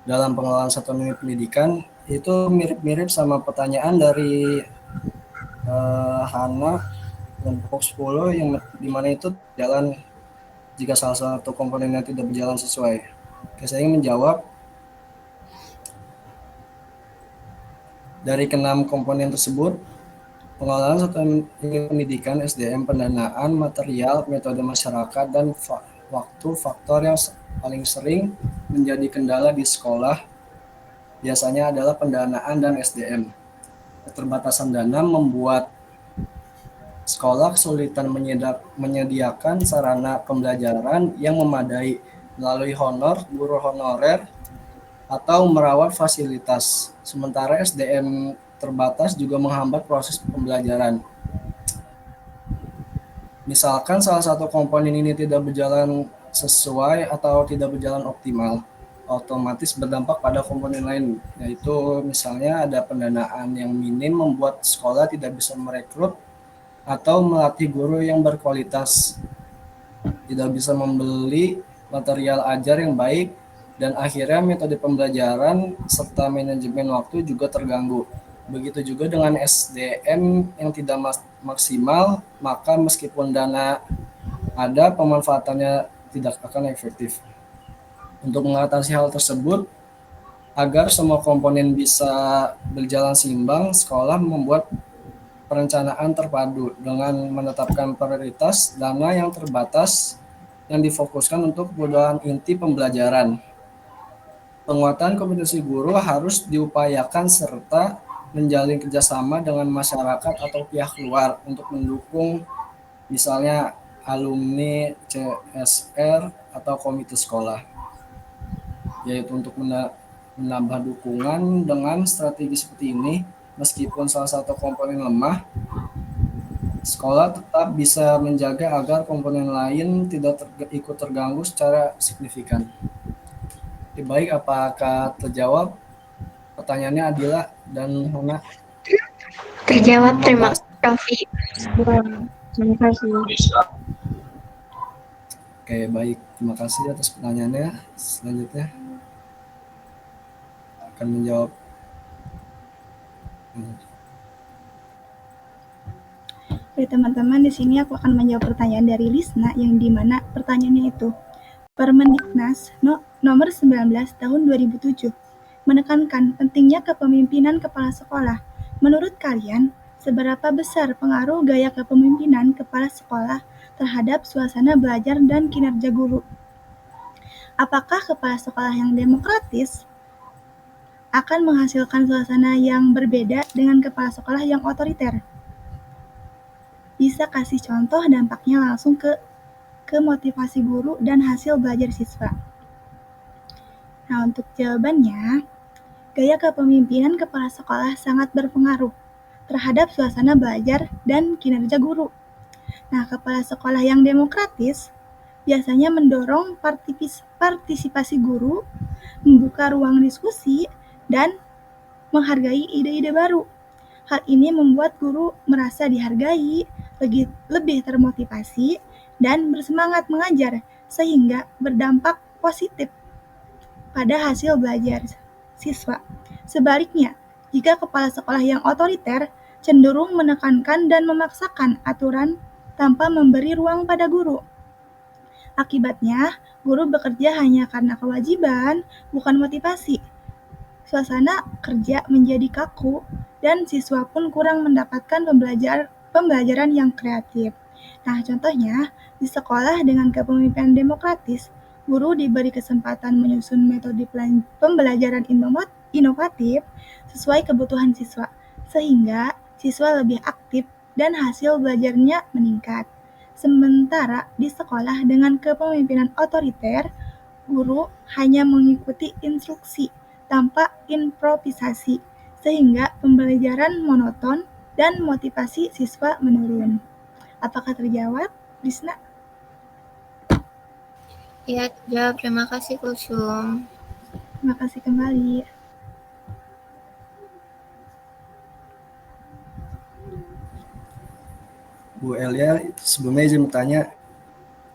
dalam pengelolaan satuan unit pendidikan. Itu mirip-mirip sama pertanyaan dari Hana kelompok 10 yang dimana itu jalan jika salah satu komponennya tidak berjalan sesuai. Oke, saya ingin menjawab dari ke-6 komponen tersebut. Pengelolaan satuan unit pendidikan, SDM, pendanaan, material, metode masyarakat, dan waktu faktor yang paling sering menjadi kendala di sekolah biasanya adalah pendanaan dan SDM. Keterbatasan dana membuat sekolah kesulitan menyediakan sarana pembelajaran yang memadai melalui guru honorer, atau merawat fasilitas. Sementara SDM terbatas juga menghambat proses pembelajaran. Misalkan salah satu komponen ini tidak berjalan sesuai atau tidak berjalan optimal, otomatis berdampak pada komponen lain, yaitu misalnya ada pendanaan yang minim membuat sekolah tidak bisa merekrut atau melatih guru yang berkualitas, tidak bisa membeli material ajar yang baik, dan akhirnya metode pembelajaran serta manajemen waktu juga terganggu. Begitu juga dengan SDM yang tidak maksimal, maka meskipun dana ada, pemanfaatannya tidak akan efektif. Untuk mengatasi hal tersebut, agar semua komponen bisa berjalan seimbang, sekolah membuat perencanaan terpadu dengan menetapkan prioritas dana yang terbatas yang difokuskan untuk kebutuhan inti pembelajaran. Penguatan kompetensi guru harus diupayakan serta menjalin kerjasama dengan masyarakat atau pihak luar untuk mendukung misalnya alumni, CSR, atau komite sekolah, yaitu untuk menambah dukungan dengan strategi seperti ini. Meskipun salah satu komponen lemah, sekolah tetap bisa menjaga agar komponen lain tidak ikut terganggu secara signifikan. Baik, apakah terjawab pertanyaannya Adila dan Hana? Terjawab, terima kasih. Terima kasih. Oke, baik. Terima kasih atas pertanyaannya. Selanjutnya akan menjawab. Oke teman-teman, di sini aku akan menjawab pertanyaan dari Lisna yang dimana pertanyaannya itu Permendiknas nomor 19 tahun 2007 menekankan pentingnya kepemimpinan kepala sekolah. Menurut kalian, seberapa besar pengaruh gaya kepemimpinan kepala sekolah terhadap suasana belajar dan kinerja guru? Apakah kepala sekolah yang demokratis akan menghasilkan suasana yang berbeda dengan kepala sekolah yang otoriter? Bisa kasih contoh dampaknya langsung ke motivasi guru dan hasil belajar siswa. Nah, untuk jawabannya, gaya kepemimpinan kepala sekolah sangat berpengaruh terhadap suasana belajar dan kinerja guru. Nah, kepala sekolah yang demokratis biasanya mendorong partisipasi guru, membuka ruang diskusi, dan menghargai ide-ide baru. Hal ini membuat guru merasa dihargai, lebih termotivasi, dan bersemangat mengajar, sehingga berdampak positif pada hasil belajar siswa. Sebaliknya, jika kepala sekolah yang otoriter cenderung menekankan dan memaksakan aturan tanpa memberi ruang pada guru. Akibatnya, guru bekerja hanya karena kewajiban, bukan motivasi. Suasana kerja menjadi kaku, dan siswa pun kurang mendapatkan pembelajaran yang kreatif. Nah, contohnya, di sekolah dengan kepemimpinan demokratis, guru diberi kesempatan menyusun metode pembelajaran inovatif sesuai kebutuhan siswa, sehingga siswa lebih aktif dan hasil belajarnya meningkat. Sementara di sekolah dengan kepemimpinan otoriter, guru hanya mengikuti instruksi tanpa improvisasi, sehingga pembelajaran monoton dan motivasi siswa menurun. Apakah terjawab, Risna? Iya, terjawab. Terima kasih, Kulsum. Terima kasih kembali. Bu Elia, sebelumnya izin bertanya,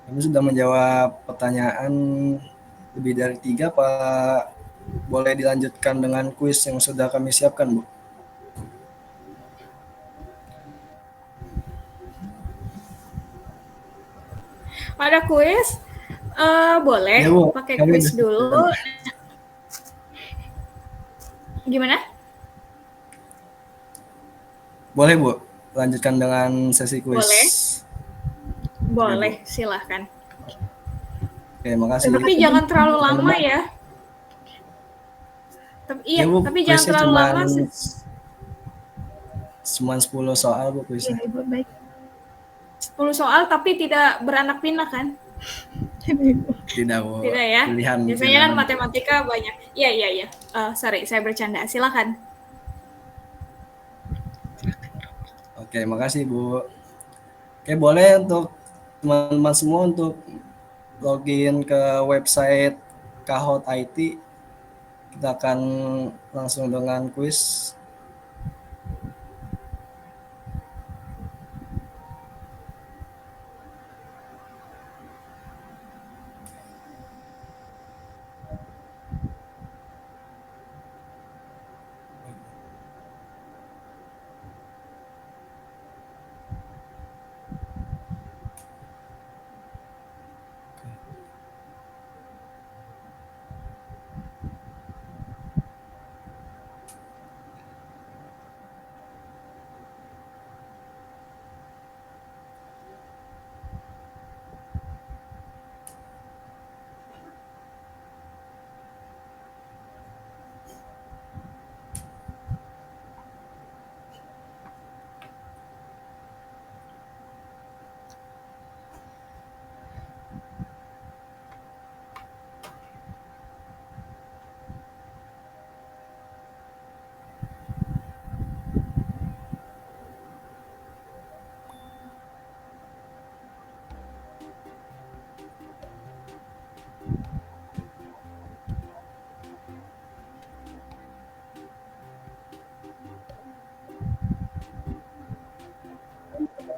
kami sudah menjawab pertanyaan lebih dari 3, Pak. Boleh dilanjutkan dengan kuis yang sudah kami siapkan, Bu? Ada kuis? Boleh, Ya, Bu. pakai Kami kuis dulu. Gimana? Boleh, Bu. Lanjutkan dengan sesi kuis. Boleh, silahkan. Oke, makasih. Tapi jangan terlalu lama ya. Ya, Bu, tapi jangan terlalu lama. Cuma 10 soal, Bu, kuisnya. Ya, Ibu, baik. 10 soal tapi tidak beranak pinak kan? Tidak, Bu. Tidak ya. Pilihan. Biasanya kan matematika banyak. Iya. Sorry, saya bercanda. Silakan. Oke, makasih, Bu. Oke, boleh untuk teman-teman semua untuk login ke website Kahoot IT. Kita akan langsung dengan kuis.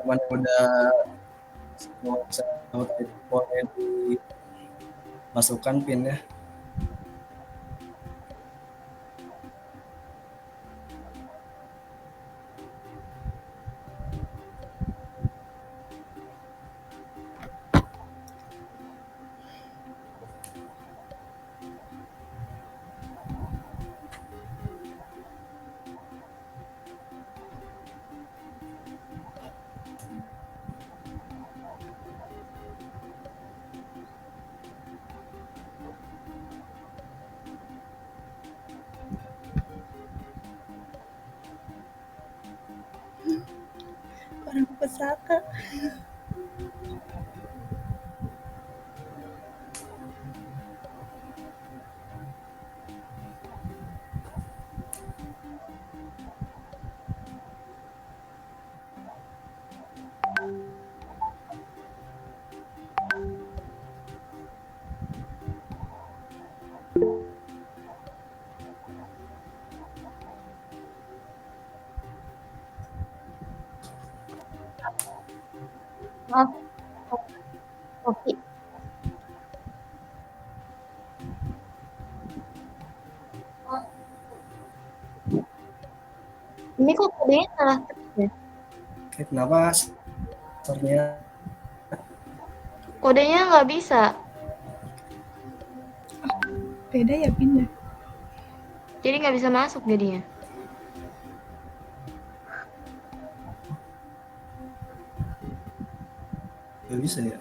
Teman udah boleh dimasukkan pin ya. Saka. Maaf, Ropi. Ini kok kodenya salah ketik ya? Oke, kenapa servernya? Kodenya nggak bisa. Beda ya, pindah. Jadi nggak bisa masuk jadinya. Nggak bisa ya?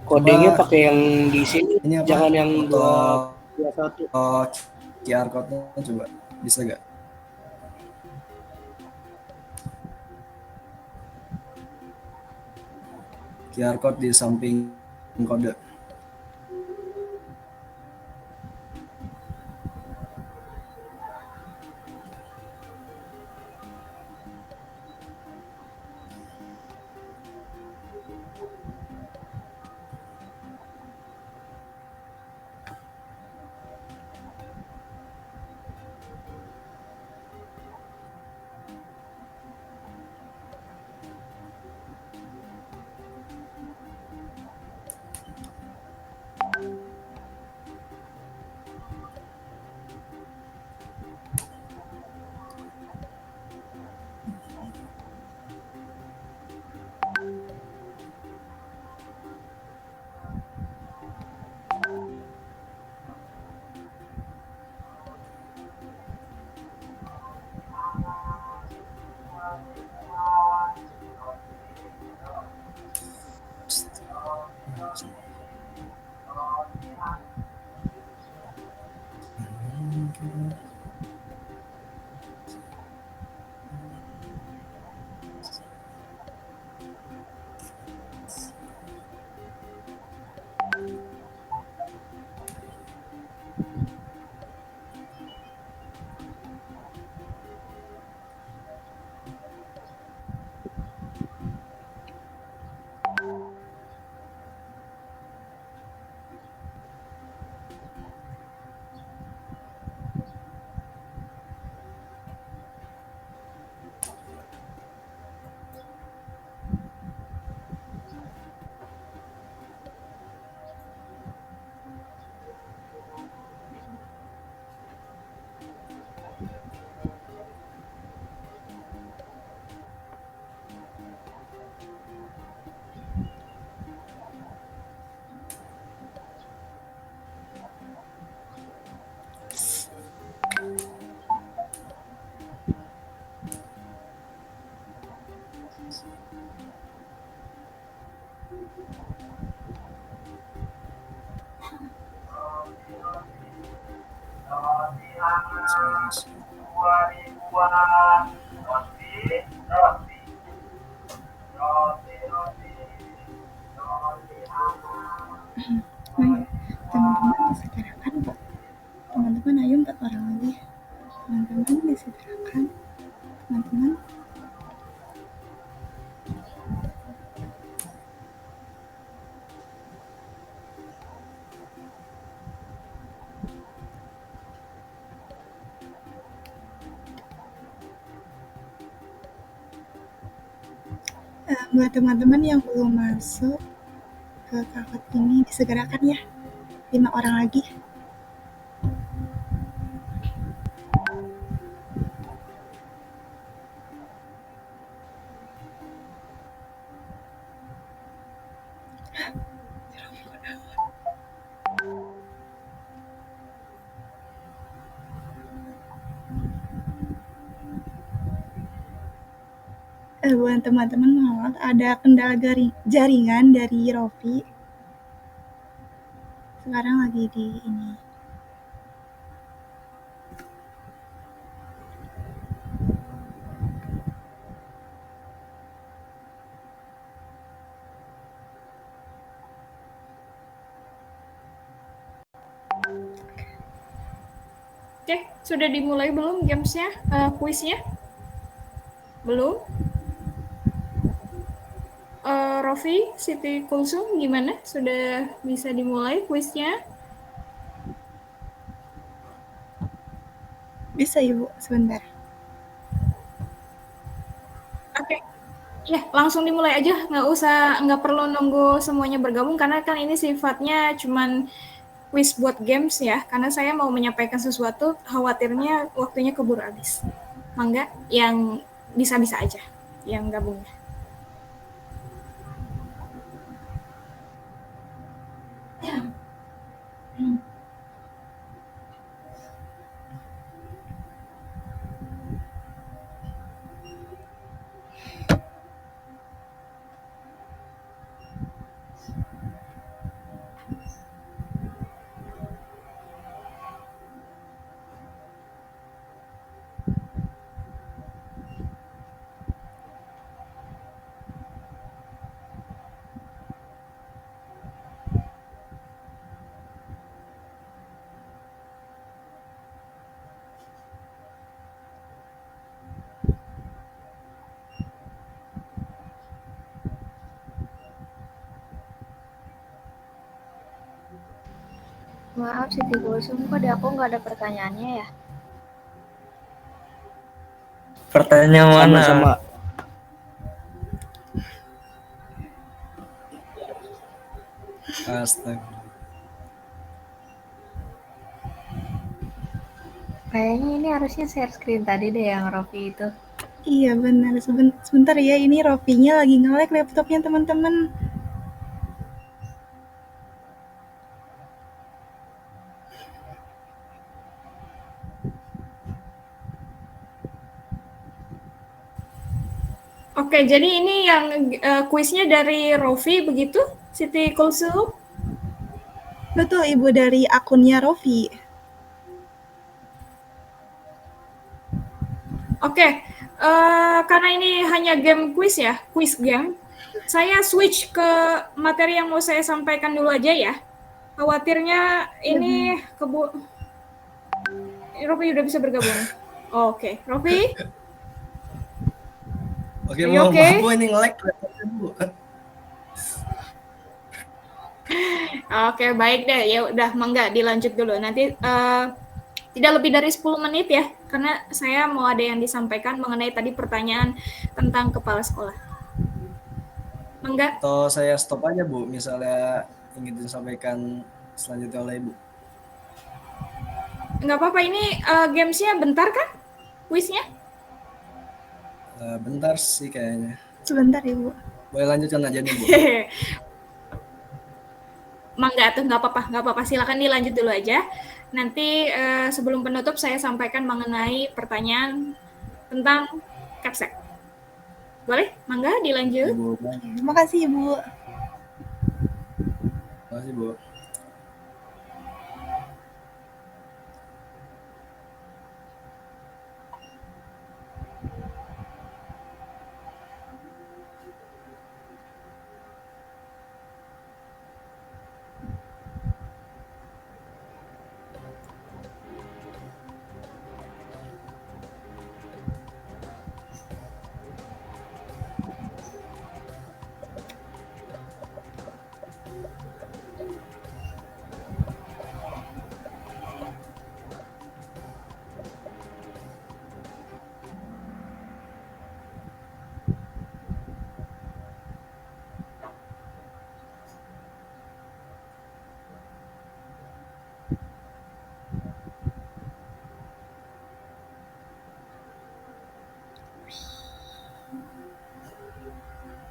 Kodenya Coba pakai yang di sini, ini apa? jangan yang Foto 221. QR code-nya coba bisa nggak? QR code di samping kode. Teman-teman disegerakan, Pak. Teman-teman, ayo 4 orang lagi. Teman-teman disegerakan. Teman-teman. Buat teman-teman yang belum masuk ke kakak ini disegerakan ya, 5 orang lagi. Buat teman-teman Muhammad, ada kendala jaringan dari Rofi. Sekarang lagi di ini. Sudah dimulai belum gamesnya, kuisnya? Belum? Rofi, Siti Kulsum, gimana? Sudah bisa dimulai kuisnya? Bisa Ibu, sebentar. Oke. Ya, langsung dimulai aja, nggak perlu nunggu semuanya bergabung, karena kan ini sifatnya cuman quiz buat games ya, karena saya mau menyampaikan sesuatu, khawatirnya waktunya keburu habis. Mangga, yang bisa-bisa aja, yang gabungnya. Maaf Siti Kulsum, kok di aku nggak ada pertanyaannya ya? Pertanyaan mana? Sama-sama. Astaga. Kayaknya ini harusnya share screen tadi deh yang Rofi itu. Iya benar, sebentar ya, ini Rofinya lagi nge-lag laptopnya teman-teman. Oke, jadi ini yang kuisnya dari Rofi begitu, Siti Kulsum? Betul Ibu, dari akunnya Rofi. Oke, karena ini hanya game quiz ya, quiz game, saya switch ke materi yang mau saya sampaikan dulu aja ya. Khawatirnya ini Rofi udah bisa bergabung. Oke, Rofi? Oke, Are you okay? Bu, ini nge-lag Bu. Oke, baik deh. Ya udah, mangga dilanjut dulu. Nanti tidak lebih dari 10 menit ya, karena saya mau ada yang disampaikan mengenai tadi pertanyaan tentang kepala sekolah. Mangga. Atau saya stop aja Bu, misalnya ingin disampaikan selanjutnya oleh Ibu. Nggak apa-apa, ini gamesnya bentar kan? Quiznya? Bentar sih kayaknya. Sebentar Ibu. Boleh lanjutkan aja nih Bu. Mangga tuh, nggak apa-apa, silakan dilanjut dulu aja. Nanti sebelum penutup saya sampaikan mengenai pertanyaan tentang Capsek. Boleh? Mangga dilanjut. Ibu. Terima kasih Ibu. Terima kasih Bu.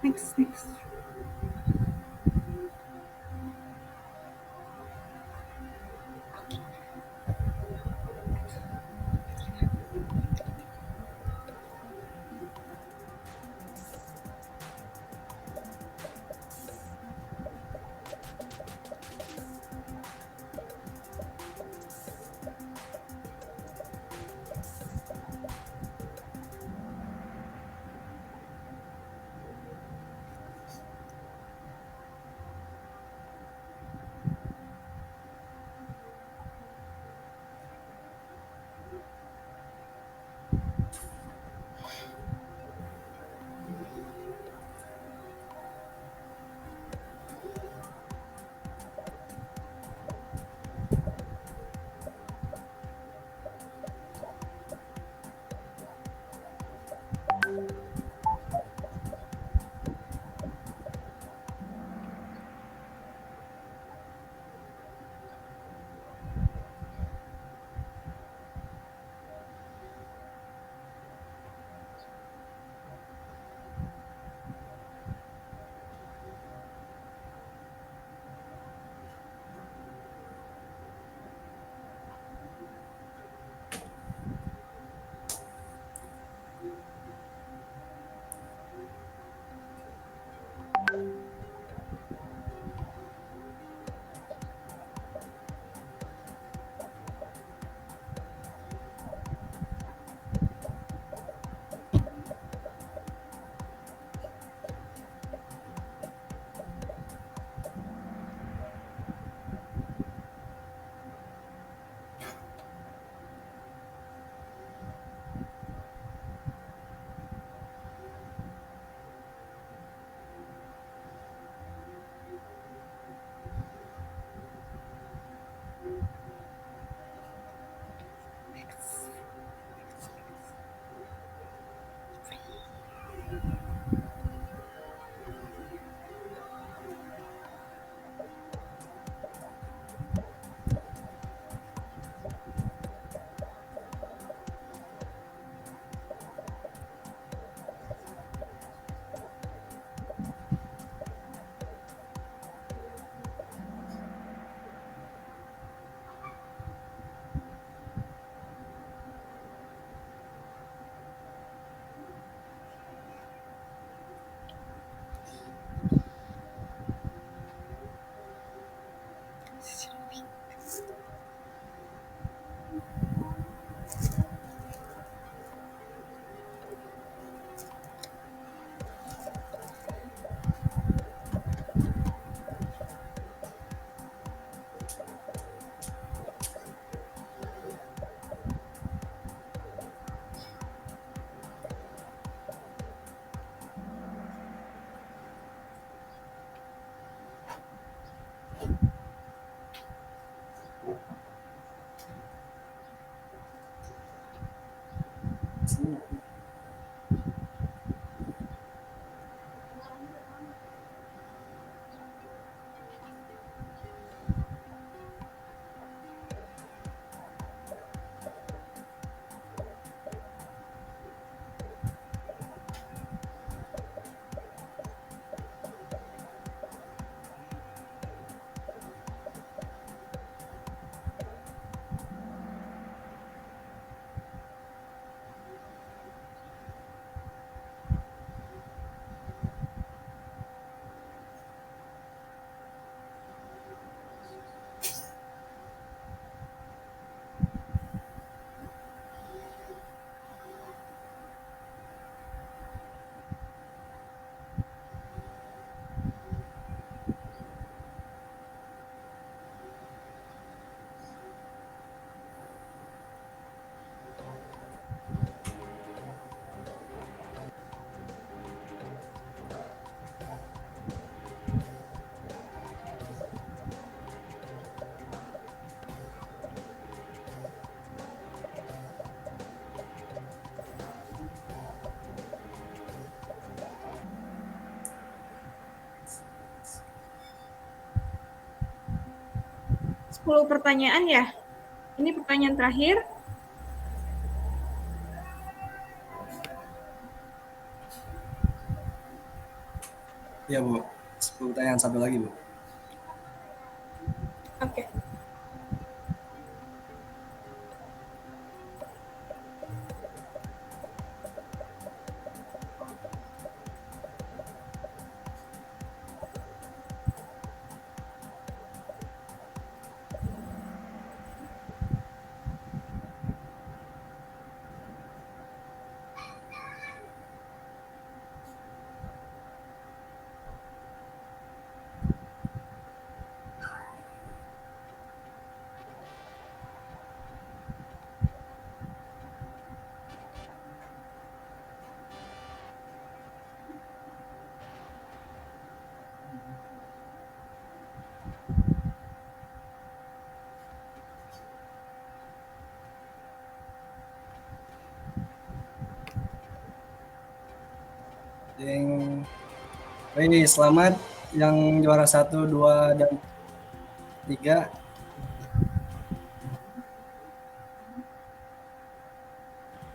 Next. 10 pertanyaan ya. Ini pertanyaan terakhir. Ya Bu, 10 pertanyaan satu lagi Bu. Oke. Selamat yang juara 1, 2, dan 3.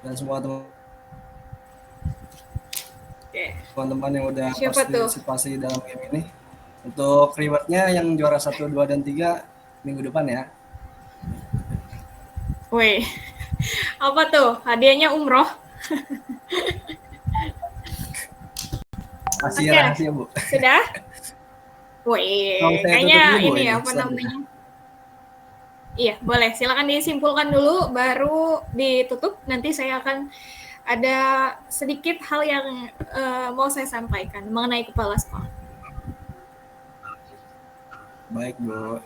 Dan semua teman-teman yang udah partisipasi dalam game ini. Untuk rewardnya yang juara 1, 2, dan 3 minggu depan ya. Woi, apa tuh? Hadiahnya umroh. Masih rahasia Bu. Sudah? Woi, kayaknya ini apa namanya? Iya, boleh. Silakan disimpulkan dulu, baru ditutup. Nanti saya akan ada sedikit hal yang mau saya sampaikan mengenai kepala sekolah. Baik Bu.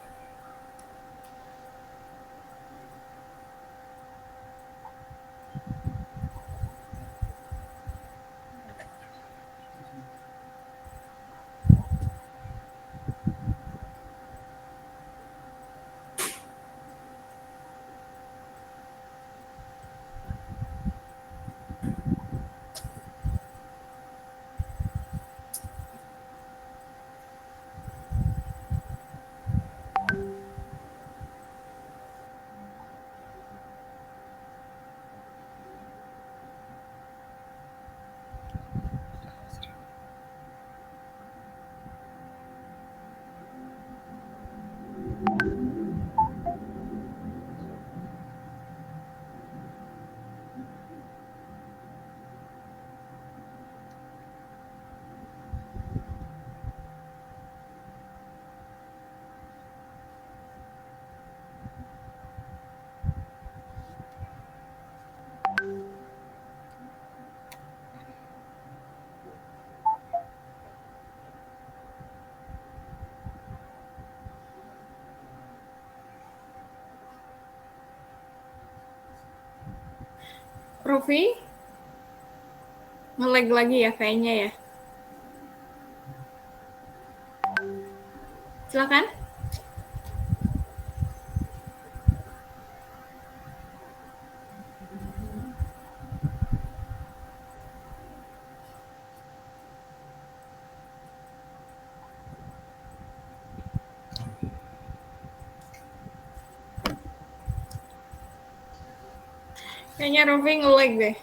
Profi, nge-lag lagi ya kayaknya ya. Silakan. Kayaknya Rofi nge-lag deh.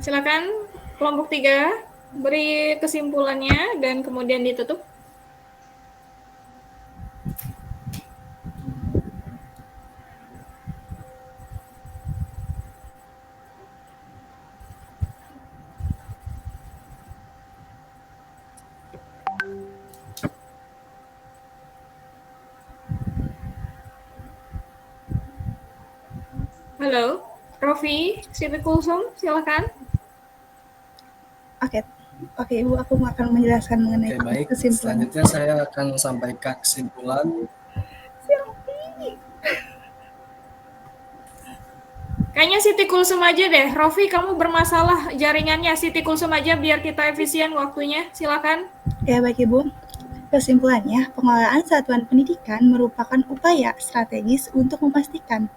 Silakan kelompok 3 beri kesimpulannya dan kemudian ditutup. Halo, Rofi, Siti Kulsum, silakan. Oke, Ibu, aku akan menjelaskan mengenai Oke, baik. kesimpulan. Selanjutnya saya akan sampaikan kesimpulan. Kayaknya Siti Kulsum aja deh. Rofi, kamu bermasalah jaringannya. Siti Kulsum aja biar kita efisien waktunya. Silakan. Ya, baik Ibu. Kesimpulannya, pengelolaan satuan pendidikan merupakan upaya strategis untuk memastikan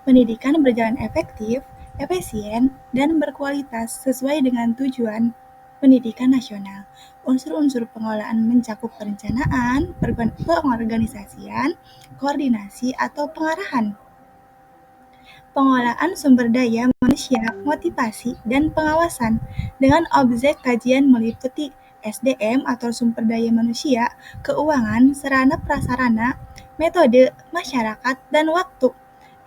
pendidikan berjalan efektif, efisien, dan berkualitas sesuai dengan tujuan pendidikan nasional. Unsur-unsur pengelolaan mencakup perencanaan, pengorganisasian, koordinasi, atau pengarahan. Pengelolaan sumber daya manusia, motivasi, dan pengawasan dengan objek kajian meliputi SDM atau sumber daya manusia, keuangan, sarana prasarana, metode, masyarakat, dan waktu.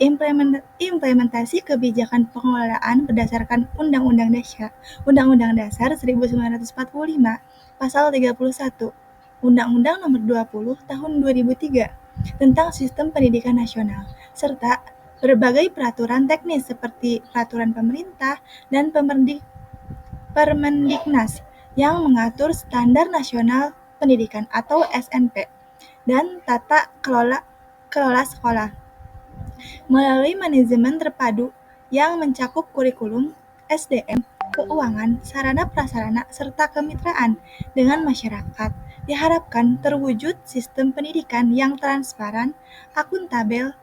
Implementasi kebijakan pengelolaan berdasarkan Undang-Undang Dasar 1945, Pasal 31, Undang-Undang Nomor 20 Tahun 2003 tentang Sistem Pendidikan Nasional, serta berbagai peraturan teknis seperti peraturan pemerintah dan Permendiknas yang mengatur standar nasional pendidikan atau SNP dan tata kelola sekolah melalui manajemen terpadu yang mencakup kurikulum, SDM, keuangan, sarana prasarana, serta kemitraan dengan masyarakat. Diharapkan terwujud sistem pendidikan yang transparan, akuntabel,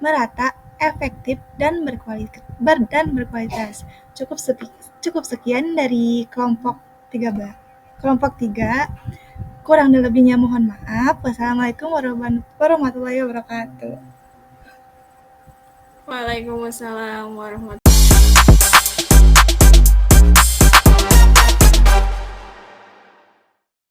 merata, efektif, dan berkualitas. Cukup sekian dari kelompok 3. Kurang dan lebihnya mohon maaf. Wassalamualaikum warahmatullahi wabarakatuh. Waalaikumsalam warahmatullahi